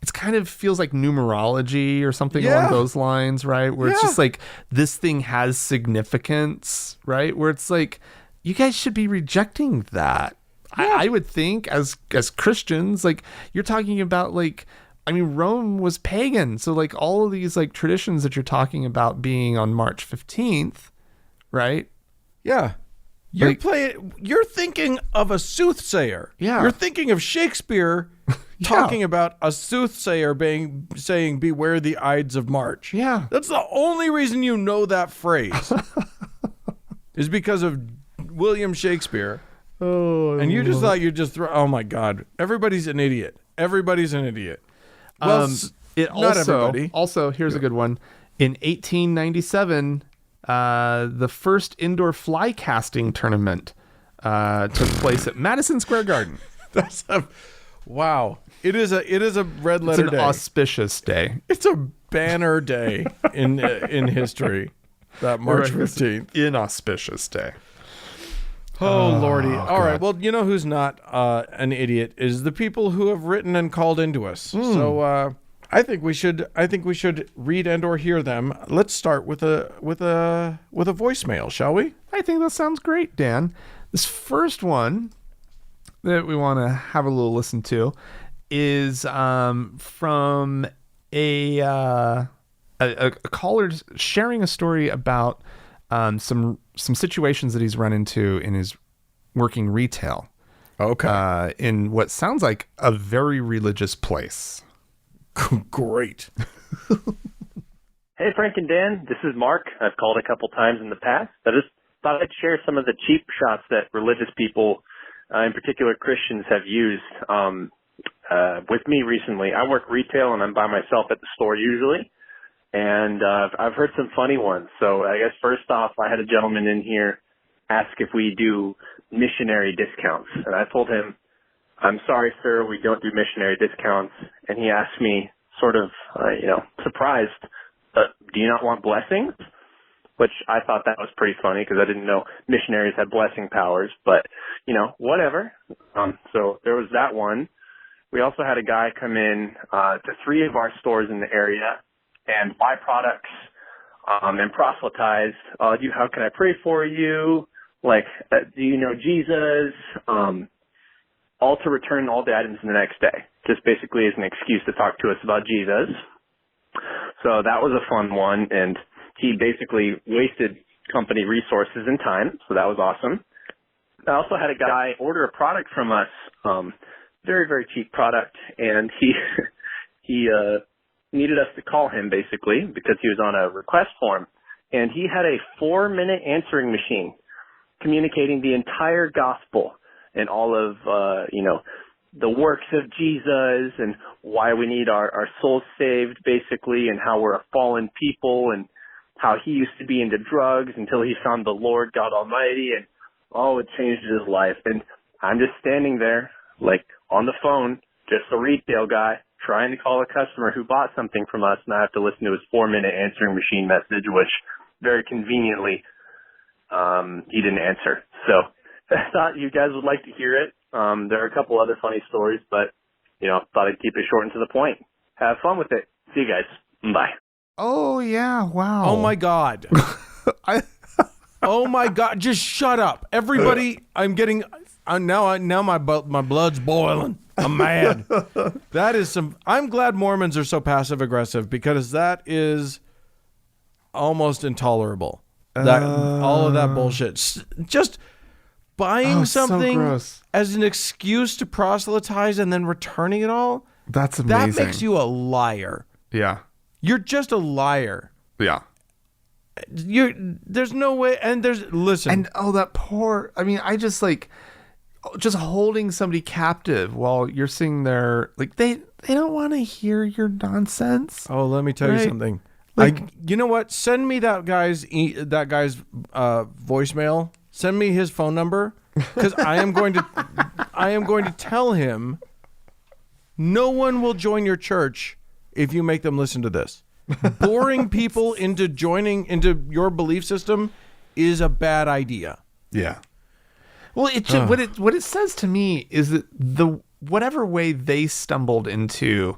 it's kind of feels like numerology or something Yeah. along those lines, right? Where it's Yeah. just like, this thing has significance, right? Where it's like, you guys should be rejecting that. I would think as Christians, like, you're talking about, like, I mean, Rome was pagan. So like all of these like traditions that you're talking about being on March 15th, right? Yeah. You're thinking of a soothsayer. Yeah. You're thinking of Shakespeare talking about a soothsayer saying, beware the Ides of March. Yeah. That's the only reason you know that phrase is because of William Shakespeare. Oh, And you just thought you'd just throw, oh my God, everybody's an idiot. Everybody's an idiot. Well, not everybody. Also, here's a good one. In 1897, the first indoor fly casting tournament took place at Madison Square Garden. Wow. It is a red letter It's an day. auspicious day. It's a banner day in history. That March 15th. Inauspicious day. Oh, Lordy. All right. Well, you know who's not an idiot is the people who have written and called into us. So I think we should read and or hear them. Let's start with a voicemail, shall we? I think that sounds great, Dan. This first one that we want to have a little listen to is from a caller sharing a story about some situations that he's run into in his working retail. Okay. In what sounds like a very religious place. Great. Hey, Frank and Dan. This is Mark. I've called a couple times in the past. I just thought I'd share some of the cheap shots that religious people, in particular Christians, have used with me recently. I work retail, and I'm by myself at the store usually. And I've heard some funny ones. So I guess first off, I had a gentleman in here ask if we do missionary discounts. And I told him, I'm sorry, sir, we don't do missionary discounts. And he asked me sort of, surprised, do you not want blessings? Which I thought that was pretty funny because I didn't know missionaries had blessing powers. But, whatever. So there was that one. We also had a guy come in to 3 of our stores in the area and buy products and proselytize. How can I pray for you? Like, do you know Jesus? All to return all the items the next day. Just basically as an excuse to talk to us about Jesus. So that was a fun one, and he basically wasted company resources and time, so that was awesome. I also had a guy order a product from us, very, very cheap product, and he needed us to call him basically because he was on a request form, and he had a 4-minute answering machine communicating the entire gospel and all of, the works of Jesus and why we need our souls saved basically, and how we're a fallen people and how he used to be into drugs until he found the Lord God Almighty, and it changed his life. And I'm just standing there like on the phone, just a retail guy trying to call a customer who bought something from us, and I have to listen to his 4-minute answering machine message, which very conveniently he didn't answer. So I thought you guys would like to hear it. There are a couple other funny stories, but, thought I'd keep it short and to the point. Have fun with it. See you guys. Bye. Oh, yeah. Wow. Oh, my God. Oh, my God. Just shut up. Everybody, I'm getting... now my blood's boiling. I'm mad. That is some... I'm glad Mormons are so passive-aggressive because that is almost intolerable. All of that bullshit. Just... buying something so as an excuse to proselytize and then returning it all? That's amazing. That makes you a liar. Yeah. You're just a liar. Yeah. There's no way. And listen. And that poor, I just just holding somebody captive while you're sitting there, like they don't want to hear your nonsense. Oh, let me tell you something. You know what? Send me that guy's voicemail. Send me his phone number, because I am going to tell him no one will join your church if you make them listen to this. Boring people into joining into your belief system is a bad idea. Yeah. Well, what it says to me is that whatever way they stumbled into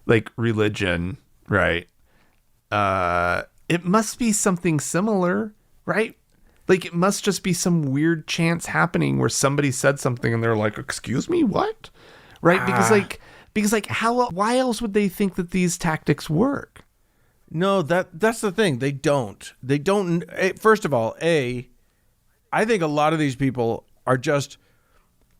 like religion, right? It must be something similar, right? Like, it must just be some weird chance happening where somebody said something and they're like, excuse me, what? Right? Because why else would they think that these tactics work? No, that's the thing. They don't. First of all, I think a lot of these people are just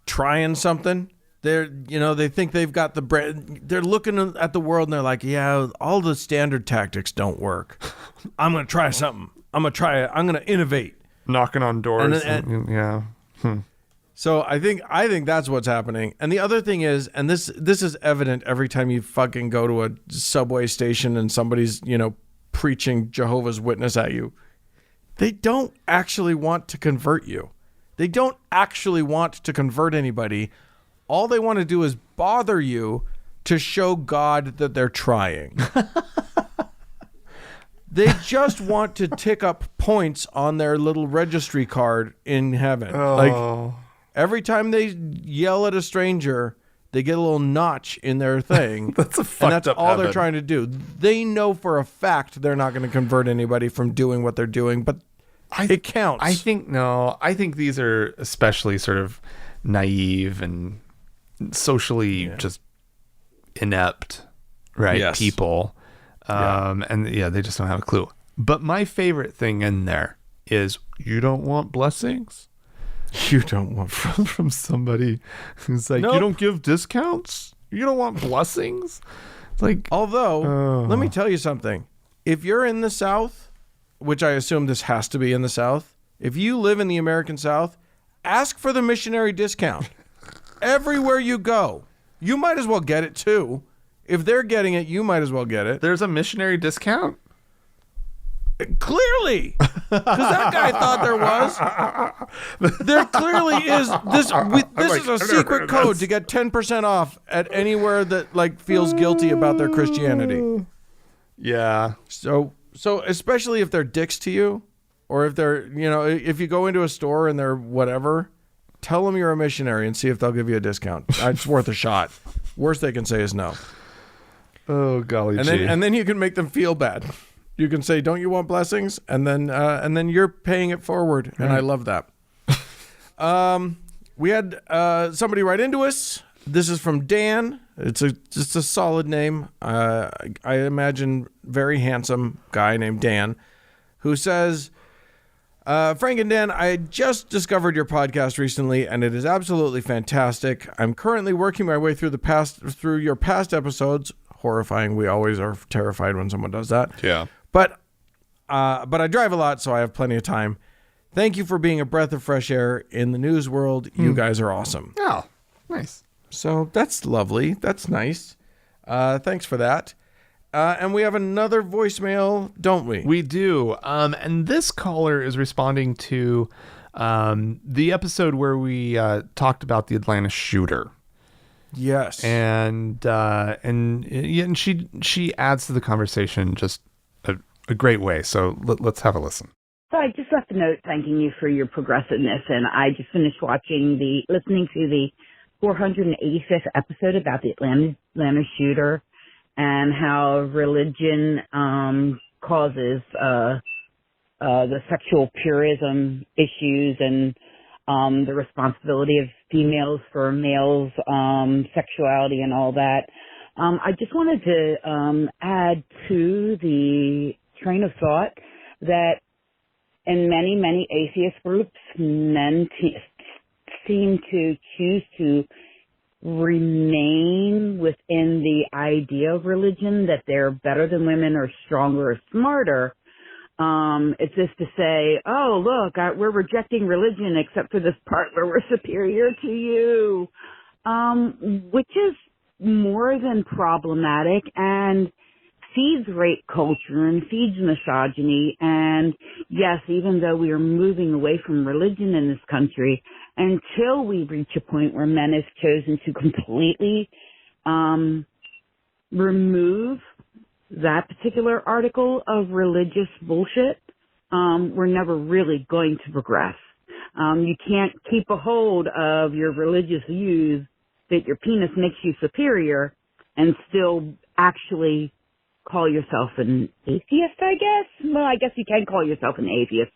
trying something. They think they've got the bread. They're looking at the world and they're like, yeah, all the standard tactics don't work. I'm going to try something. I'm going to try it. I'm going to innovate. Knocking on doors. Yeah. So I think that's what's happening. And the other thing is, and this is evident every time you fucking go to a subway station and somebody's, preaching Jehovah's Witness at you. They don't actually want to convert you. They don't actually want to convert anybody. All they want to do is bother you to show God that they're trying. They just want to tick up points on their little registry card in heaven. Oh. Like every time they yell at a stranger, they get a little notch in their thing. That's a fucked up all heaven. They're trying to do. They know for a fact they're not going to convert anybody from doing what they're doing, but it counts. I think these are especially sort of naive and socially just inept, right? Yes. People. And they just don't have a clue. But my favorite thing in there is, you don't want blessings? You don't want From somebody who's like, Nope. you don't give discounts? You don't want blessings? It's like, Although, let me tell you something. If you're in the South, which I assume this has to be in the South, if you live in the American South, ask for the missionary discount. Everywhere you go, you might as well get it too. If they're getting it, you might as well get it. there's a missionary discount? Clearly, because that guy thought there was. There clearly is. This is a secret code to get 10% off at anywhere that like feels guilty about their Christianity. Yeah. So especially if they're dicks to you, or if they're, if you go into a store and they're whatever, tell them you're a missionary and see if they'll give you a discount. It's worth a shot. Worst they can say is no. Oh, golly gee. And then you can make them feel bad. You can say, "Don't you want blessings?" And then you're paying it forward, and I love that. We had somebody write into us. This is from Dan. It's just a solid name. I imagine very handsome guy named Dan, who says, Frank and Dan, I just discovered your podcast recently, and it is absolutely fantastic. I'm currently working my way through your past episodes. Horrifying. We always are terrified when someone does that. Yeah. But I drive a lot, so I have plenty of time. Thank you for being a breath of fresh air in the news world. You guys are awesome. Oh, nice. So that's lovely. That's nice. Thanks for that. And we have another voicemail, don't we? We do. And this caller is responding to the episode where we talked about the Atlanta shooter. Yes. And she adds to the conversation just a great way. So let's have a listen. So I just left a note thanking you for your progressiveness, and I just finished listening to the 485th episode about the Atlanta shooter and how religion causes the sexual purism issues and the responsibility of females for males' sexuality and all that. I just wanted to add to the train of thought that in many, many atheist groups, men seem to choose to remain within the idea of religion that they're better than women or stronger or smarter. It's just to say, oh, look, we're rejecting religion except for this part where we're superior to you, which is more than problematic and feeds rape culture and feeds misogyny. And yes, even though we are moving away from religion in this country, until we reach a point where men have chosen to completely remove that particular article of religious bullshit, we're never really going to progress. You can't keep a hold of your religious views that your penis makes you superior and still actually call yourself an atheist, I guess. Well, I guess you can call yourself an atheist,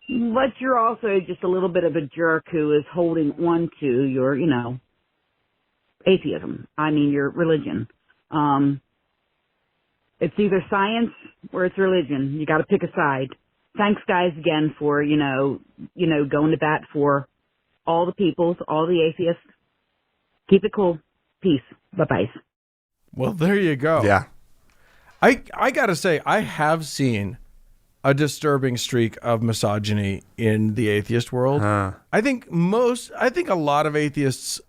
but you're also just a little bit of a jerk who is holding on to your, atheism. I mean, your religion. It's either science or it's religion. You got to pick a side. Thanks, guys, again for, going to bat for all the peoples, all the atheists. Keep it cool. Peace. Bye-bye. Well, there you go. Yeah. I got to say, I have seen a disturbing streak of misogyny in the atheist world. I think a lot of atheist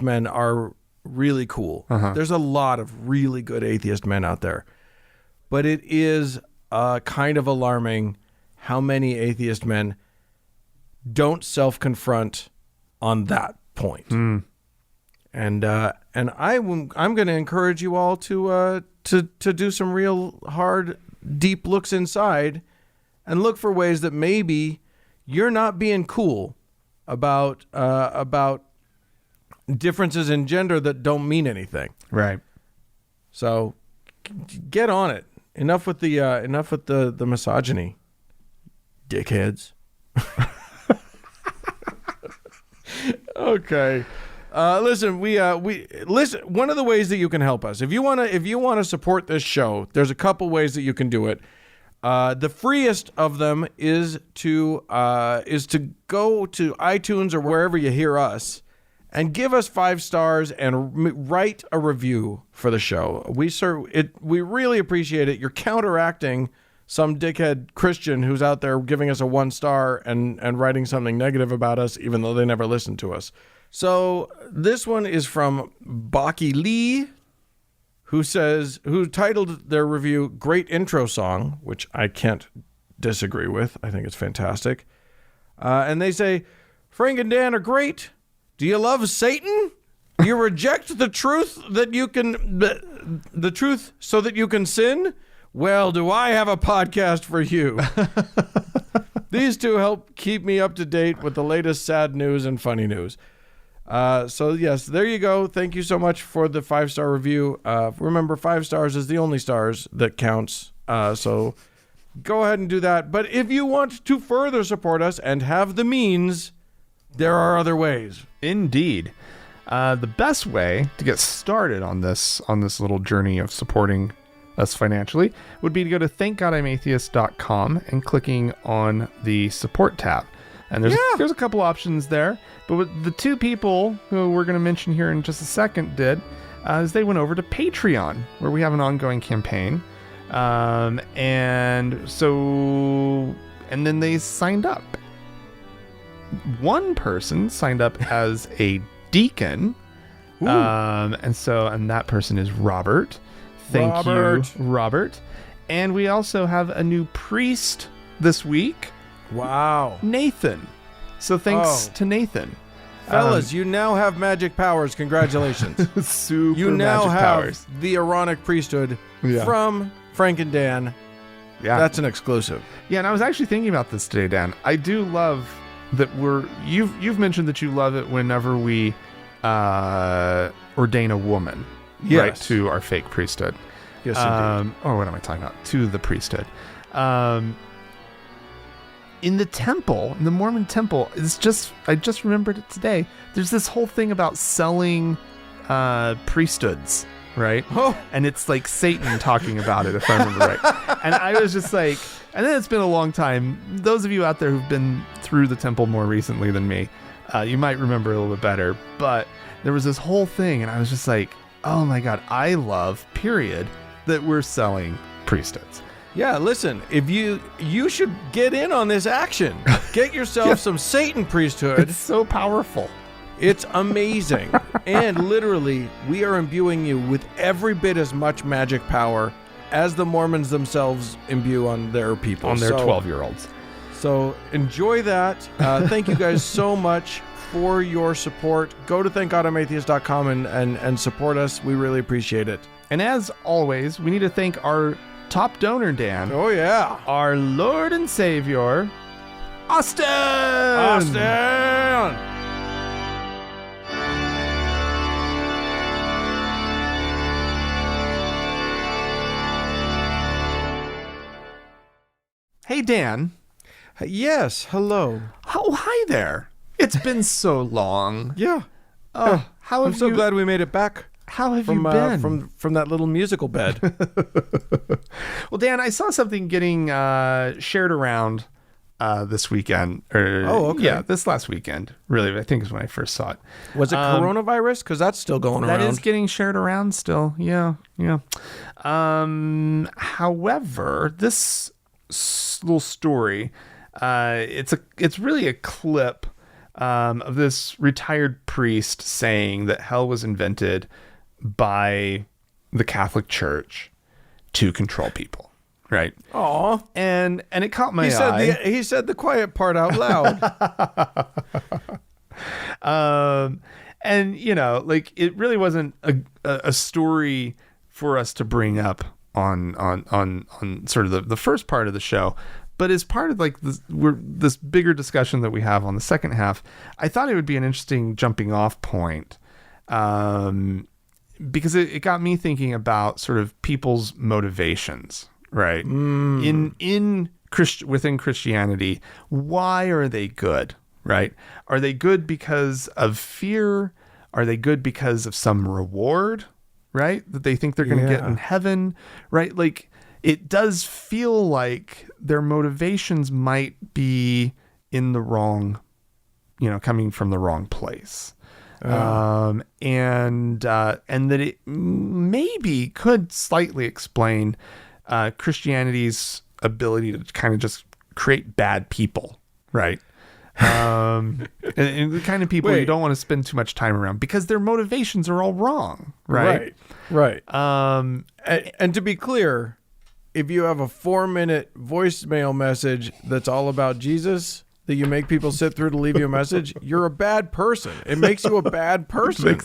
men are really cool. There's a lot of really good atheist men out there. But it is kind of alarming how many atheist men don't self-confront on that point. And I'm going to encourage you all to do some real hard, deep looks inside and look for ways that maybe you're not being cool about differences in gender that don't mean anything. Right. So get on it. Enough with the misogyny, dickheads. Okay. Listen, we listen. One of the ways that you can help us, if you wanna support this show, there's a couple ways that you can do it. The freest of them is to go to iTunes or wherever you hear us and give us 5 stars and write a review for the show. We really appreciate it. You're counteracting some dickhead Christian who's out there giving us a 1 star and writing something negative about us, even though they never listen to us. So this one is from Baki Lee, who titled their review "Great Intro Song," which I can't disagree with. I think it's fantastic. And they say, Frank and Dan are great. Do you love Satan? Do you reject the truth the truth so that you can sin? Well, do I have a podcast for you? These two help keep me up to date with the latest sad news and funny news. So yes, there you go. Thank you so much for the 5-star review. Remember, 5 stars is the only stars that counts. So go ahead and do that. But if you want to further support us and have the means, there are other ways. Indeed. The best way to get started on this little journey of supporting us financially would be to go to thankgodimatheist.com and clicking on the support tab. And there's a couple options there. But what the 2 people who we're going to mention here in just a second did is they went over to Patreon, where we have an ongoing campaign. And then they signed up. One person signed up as a deacon. And that person is Robert. Thank you, Robert. And we also have a new priest this week. Wow. Nathan. So thanks to Nathan. Fellas, you now have magic powers. Congratulations. Super You now magic have powers. the Aaronic priesthood from Frank and Dan. Yeah. That's an exclusive. Yeah, and I was actually thinking about this today, Dan. I do love that you've mentioned that you love it whenever we ordain a woman, right, to our fake priesthood. Yes, indeed. Or what am I talking about? To the priesthood. In the temple, in the Mormon temple, I just remembered it today. There's this whole thing about selling priesthoods, right? Oh. And it's like Satan talking about it, if I remember right. And I was just like, and then it's been a long time. Those of you out there who've been through the temple more recently than me, you might remember a little bit better. But there was this whole thing, and I was just like, oh my God, I love, period, that we're selling priesthoods. Yeah, listen, if you should get in on this action. Get yourself some Satan priesthood. It's so powerful. It's amazing. And literally, we are imbuing you with every bit as much magic power as the Mormons themselves imbue on their people. On their 12-year-olds. So enjoy that. Thank you guys so much for your support. Go to thankgodimatheist.com and support us. We really appreciate it. And as always, we need to thank our top donor, Dan. Oh, yeah. Our Lord and Savior, Austin! Austin! Hey, Dan. Yes, hello. Oh, hi there. It's been so long. Yeah. Oh, I'm so glad we made it back. How have you been? From that little musical bed. Well, Dan, I saw something getting shared around this weekend. Okay. Yeah, this last weekend. Really, I think is when I first saw it. Was it coronavirus? Because that's still going around. That is getting shared around still. Yeah. However, this little story, it's really a clip of this retired priest saying that hell was invented by the Catholic Church to control people, right? Aw. And it caught my eye. He said the quiet part out loud. And like it really wasn't a story for us to bring up on sort of the first part of the show, but as part of like this bigger discussion that we have on the second half, I thought it would be an interesting jumping off point, because it got me thinking about sort of people's motivations, right? Within Christianity, why are they good, right? Are they good because of fear? Are they good because of some reward, right? That they think they're going to get in heaven, right? Like, it does feel like their motivations might be in the wrong, coming from the wrong place. And that it maybe could slightly explain Christianity's ability to kind of just create bad people, right? And the kind of people you don't want to spend too much time around because their motivations are all wrong, right? Right. And to be clear, if you have a 4-minute voicemail message that's all about Jesus that you make people sit through to leave you a message, you're a bad person. It makes you a bad person.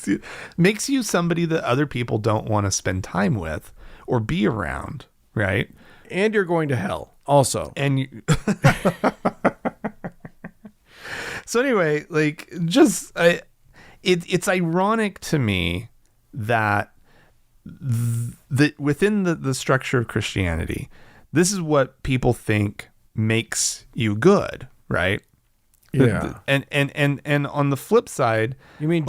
makes you somebody that other people don't want to spend time with or be around, right? And you're going to hell also. And so anyway, like, just it's ironic to me that within the structure of Christianity, this is what people think makes you good, right? Yeah. And on the flip side, you mean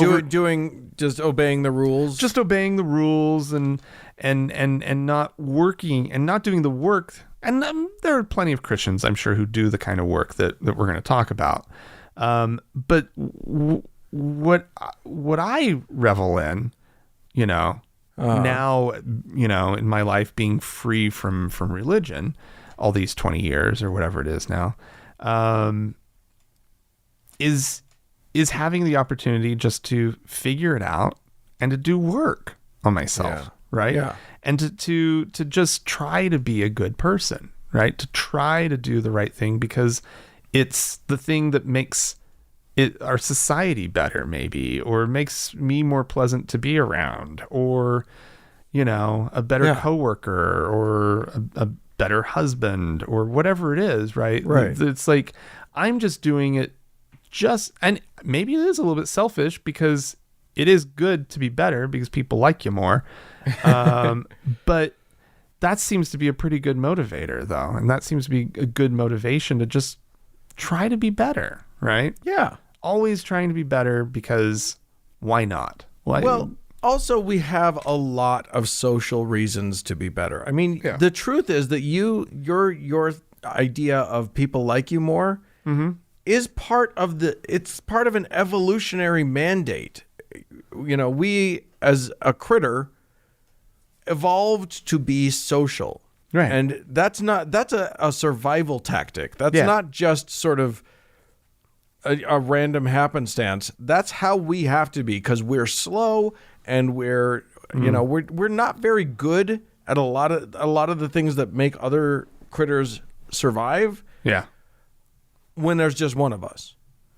just obeying the rules? Just obeying the rules and not working and not doing the work. And there are plenty of Christians, I'm sure, who do the kind of work that we're going to talk about. But what I revel in, now, in my life being free from religion, all these 20 years or whatever it is now, is having the opportunity just to figure it out and to do work on myself, right? Yeah. And to just try to be a good person, right? To try to do the right thing because it's the thing that makes our society better, maybe, or makes me more pleasant to be around, or, a better coworker, or a better husband, or whatever it is, right? Right. It's like, I'm just doing it and maybe it is a little bit selfish because it is good to be better because people like you more. But that seems to be a pretty good motivator, though. And that seems to be a good motivation to just try to be better, right? Yeah. Always trying to be better because why not? Well, also we have a lot of social reasons to be better. I mean, the truth is that your idea of people like you more is part of an evolutionary mandate. We as a critter evolved to be social. Right. And that's a survival tactic. That's not just sort of a random happenstance. That's how we have to be because we're slow and we're not very good at a lot of the things that make other critters survive. Yeah. When there's just one of us.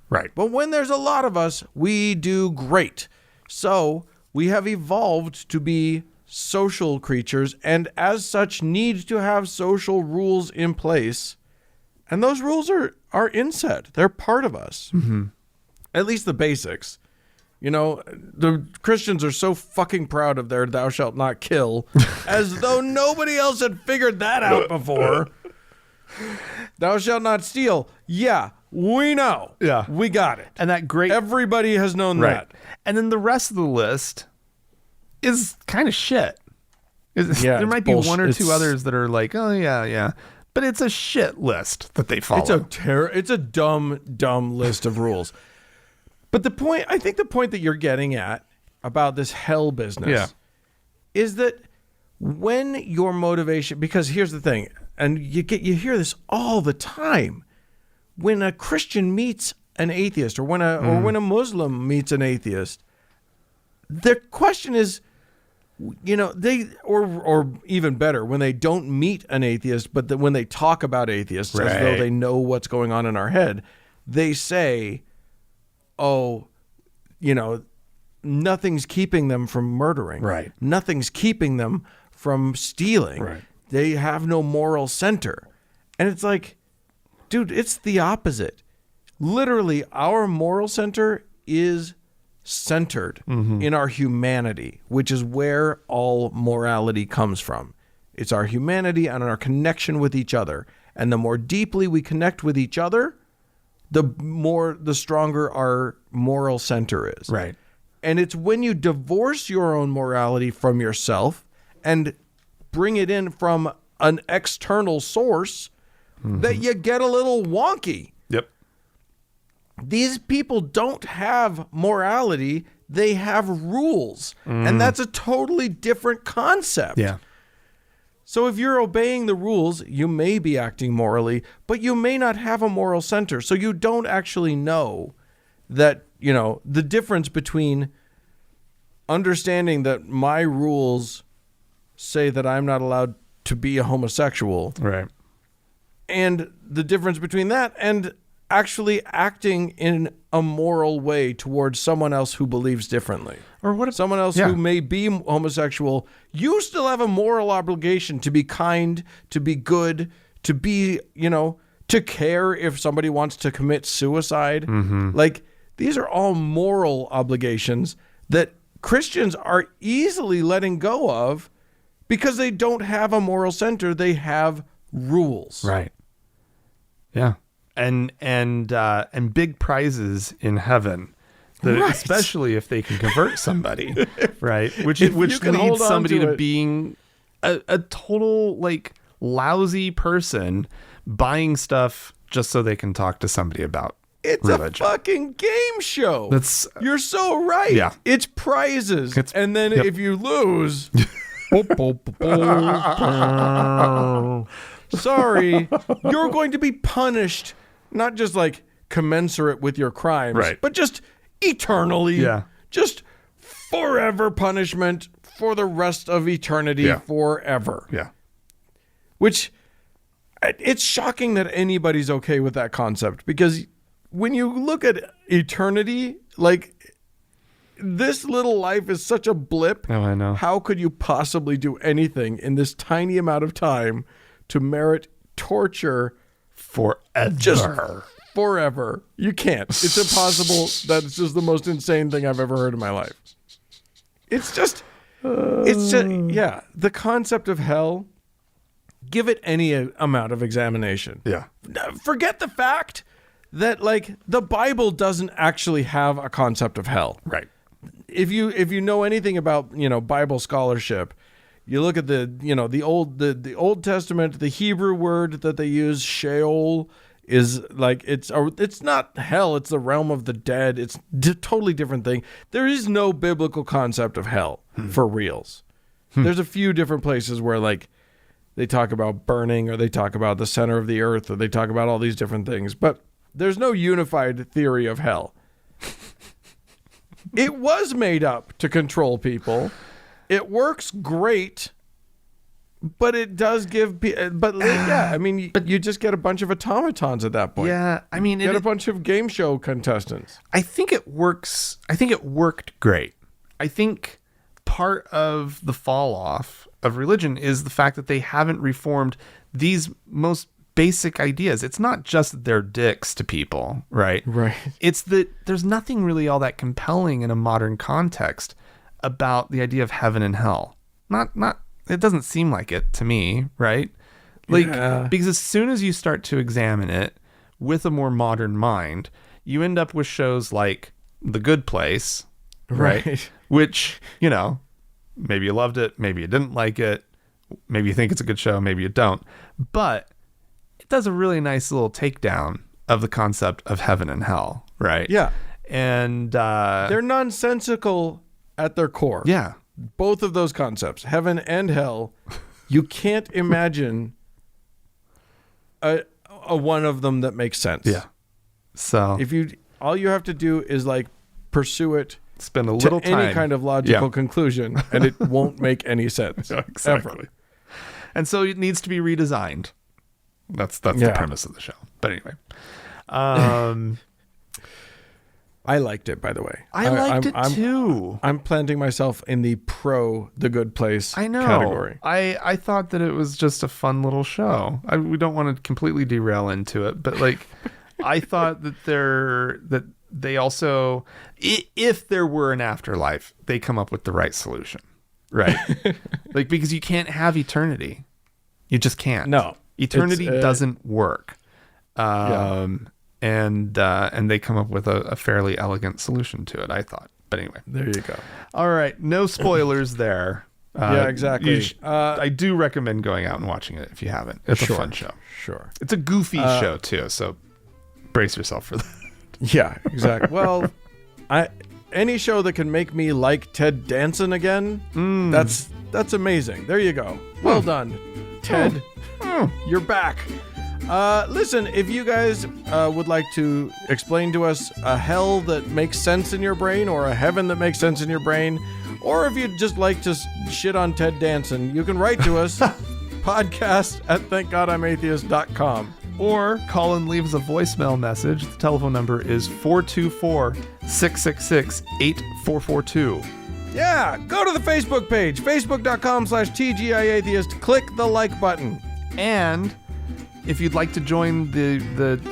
Right. But when there's a lot of us, we do great. So we have evolved to be social creatures and as such need to have social rules in place. And those rules are inset. They're part of us. Mm-hmm. At least the basics. The Christians are so fucking proud of their thou shalt not kill as though nobody else had figured that out before. Thou shalt not steal. Yeah, we know. Yeah. We got it. And that great... Everybody has known that. And then the rest of the list is kind of shit. There might be one or two others that are like, oh, yeah. But it's a shit list that they follow. It's a dumb list of rules. But the point that you're getting at about this hell business is that when your motivation, because here's the thing, and you hear this all the time, when a Christian meets an atheist or when a Muslim meets an atheist, the question is, they or even better, when they don't meet an atheist, but when they talk about atheists as though they know what's going on in our head, they say, oh, nothing's keeping them from murdering. Right. Nothing's keeping them from stealing. Right. They have no moral center. And it's like, dude, it's the opposite. Literally, our moral center is centered in our humanity, which is where all morality comes from. It's our humanity and our connection with each other. And the more deeply we connect with each other, the stronger our moral center is. Right. And it's when you divorce your own morality from yourself and bring it in from an external source that you get a little wonky. Yep. These people don't have morality. They have rules. And that's a totally different concept. Yeah. So if you're obeying the rules, you may be acting morally, but you may not have a moral center. So you don't actually know that, the difference between understanding that my rules say that I'm not allowed to be a homosexual. Right. And the difference between that and actually acting in a moral way towards someone else who believes differently. Or what if Someone else who may be homosexual, you still have a moral obligation to be kind, to be good, to be, to care if somebody wants to commit suicide. Like, these are all moral obligations that Christians are easily letting go of because they don't have a moral center. They have rules. Right. Yeah. And big prizes in heaven, especially if they can convert somebody, right? Which leads somebody to being a total lousy person buying stuff just so they can talk to somebody about It's religion. a fucking game show. You're so right. Yeah. It's prizes. And then yep. if you lose, sorry, you're going to be punished, not just commensurate with your crimes, right, but just eternally. Yeah. Just forever punishment for the rest of eternity, forever. Yeah. Which, it's shocking that anybody's okay with that concept, because when you look at eternity, this little life is such a blip. Oh, I know. How could you possibly do anything in this tiny amount of time to merit torture forever? Just forever. You can't. It's impossible. That's just the most insane thing I've ever heard in my life. It's just, the concept of hell, give it any amount of examination. Yeah. Forget the fact that the Bible doesn't actually have a concept of hell. Right. If you know anything about, Bible scholarship, you look at the Old Testament, the Hebrew word that they use, Sheol, is it's not hell, it's the realm of the dead. It's a totally different thing. There is no biblical concept of hell for reals. There's a few different places where they talk about burning, or they talk about the center of the earth, or they talk about all these different things, but there's no unified theory of hell. It was made up to control people. It works great, but it does give. You just get a bunch of automatons at that point. Yeah, you get a bunch of game show contestants. I think it works. I think it worked great. I think part of the fall off of religion is the fact that they haven't reformed these most basic ideas. It's not just that they're dicks to people, right? Right. It's that there's nothing really all that compelling in a modern context about the idea of heaven and hell. Not it doesn't seem like it to me, right? Because as soon as you start to examine it with a more modern mind, you end up with shows like The Good Place, right? Which, maybe you loved it, maybe you didn't like it, maybe you think it's a good show, maybe you don't. But it does a really nice little takedown of the concept of heaven and hell, right? Yeah. And they're nonsensical at their core. Yeah. Both of those concepts, heaven and hell, you can't imagine a one of them that makes sense. Yeah. So all you have to do is pursue it, spend a little to time, any kind of logical conclusion, and it won't make any sense. Exactly. Ever. And so it needs to be redesigned. That's the premise of the show. But anyway, I liked it, by the way. I liked it too. I'm planting myself in the The Good Place category. I thought that it was just a fun little show. We don't want to completely derail into it, but I thought that they also, if there were an afterlife, they come up with the right solution, right? Because you can't have eternity. You just can't. No. Eternity doesn't work. and they come up with a fairly elegant solution to it, I thought. But anyway, There you go. all right, no spoilers there. Yeah, exactly. I do recommend going out and watching it if you haven't. It's a fun show. Sure. It's a goofy show too, so brace yourself for that. Yeah, exactly. Well, any show that can make me like Ted Danson again, that's amazing. There you go. Well done, Ted. You're back. Listen, if you guys would like to explain to us a hell that makes sense in your brain or a heaven that makes sense in your brain, or if you'd just like to shit on Ted Danson, you can write to us, podcast@thankgodimatheist.com. Or call and leave us a voicemail message. The telephone number is 424-666-8442. Yeah, go to the Facebook page, facebook.com/TGIAtheist. Click the like button. And if you'd like to join the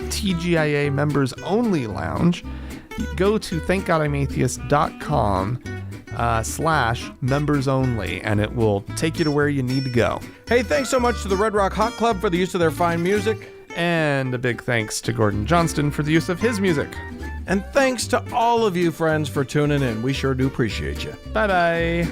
TGIA members only lounge, go to thankgodimatheist.com/members only, and it will take you to where you need to go. Hey, thanks so much to the Red Rock Hot Club for the use of their fine music. And a big thanks to Gordon Johnston for the use of his music. And thanks to all of you friends for tuning in. We sure do appreciate you. Bye-bye.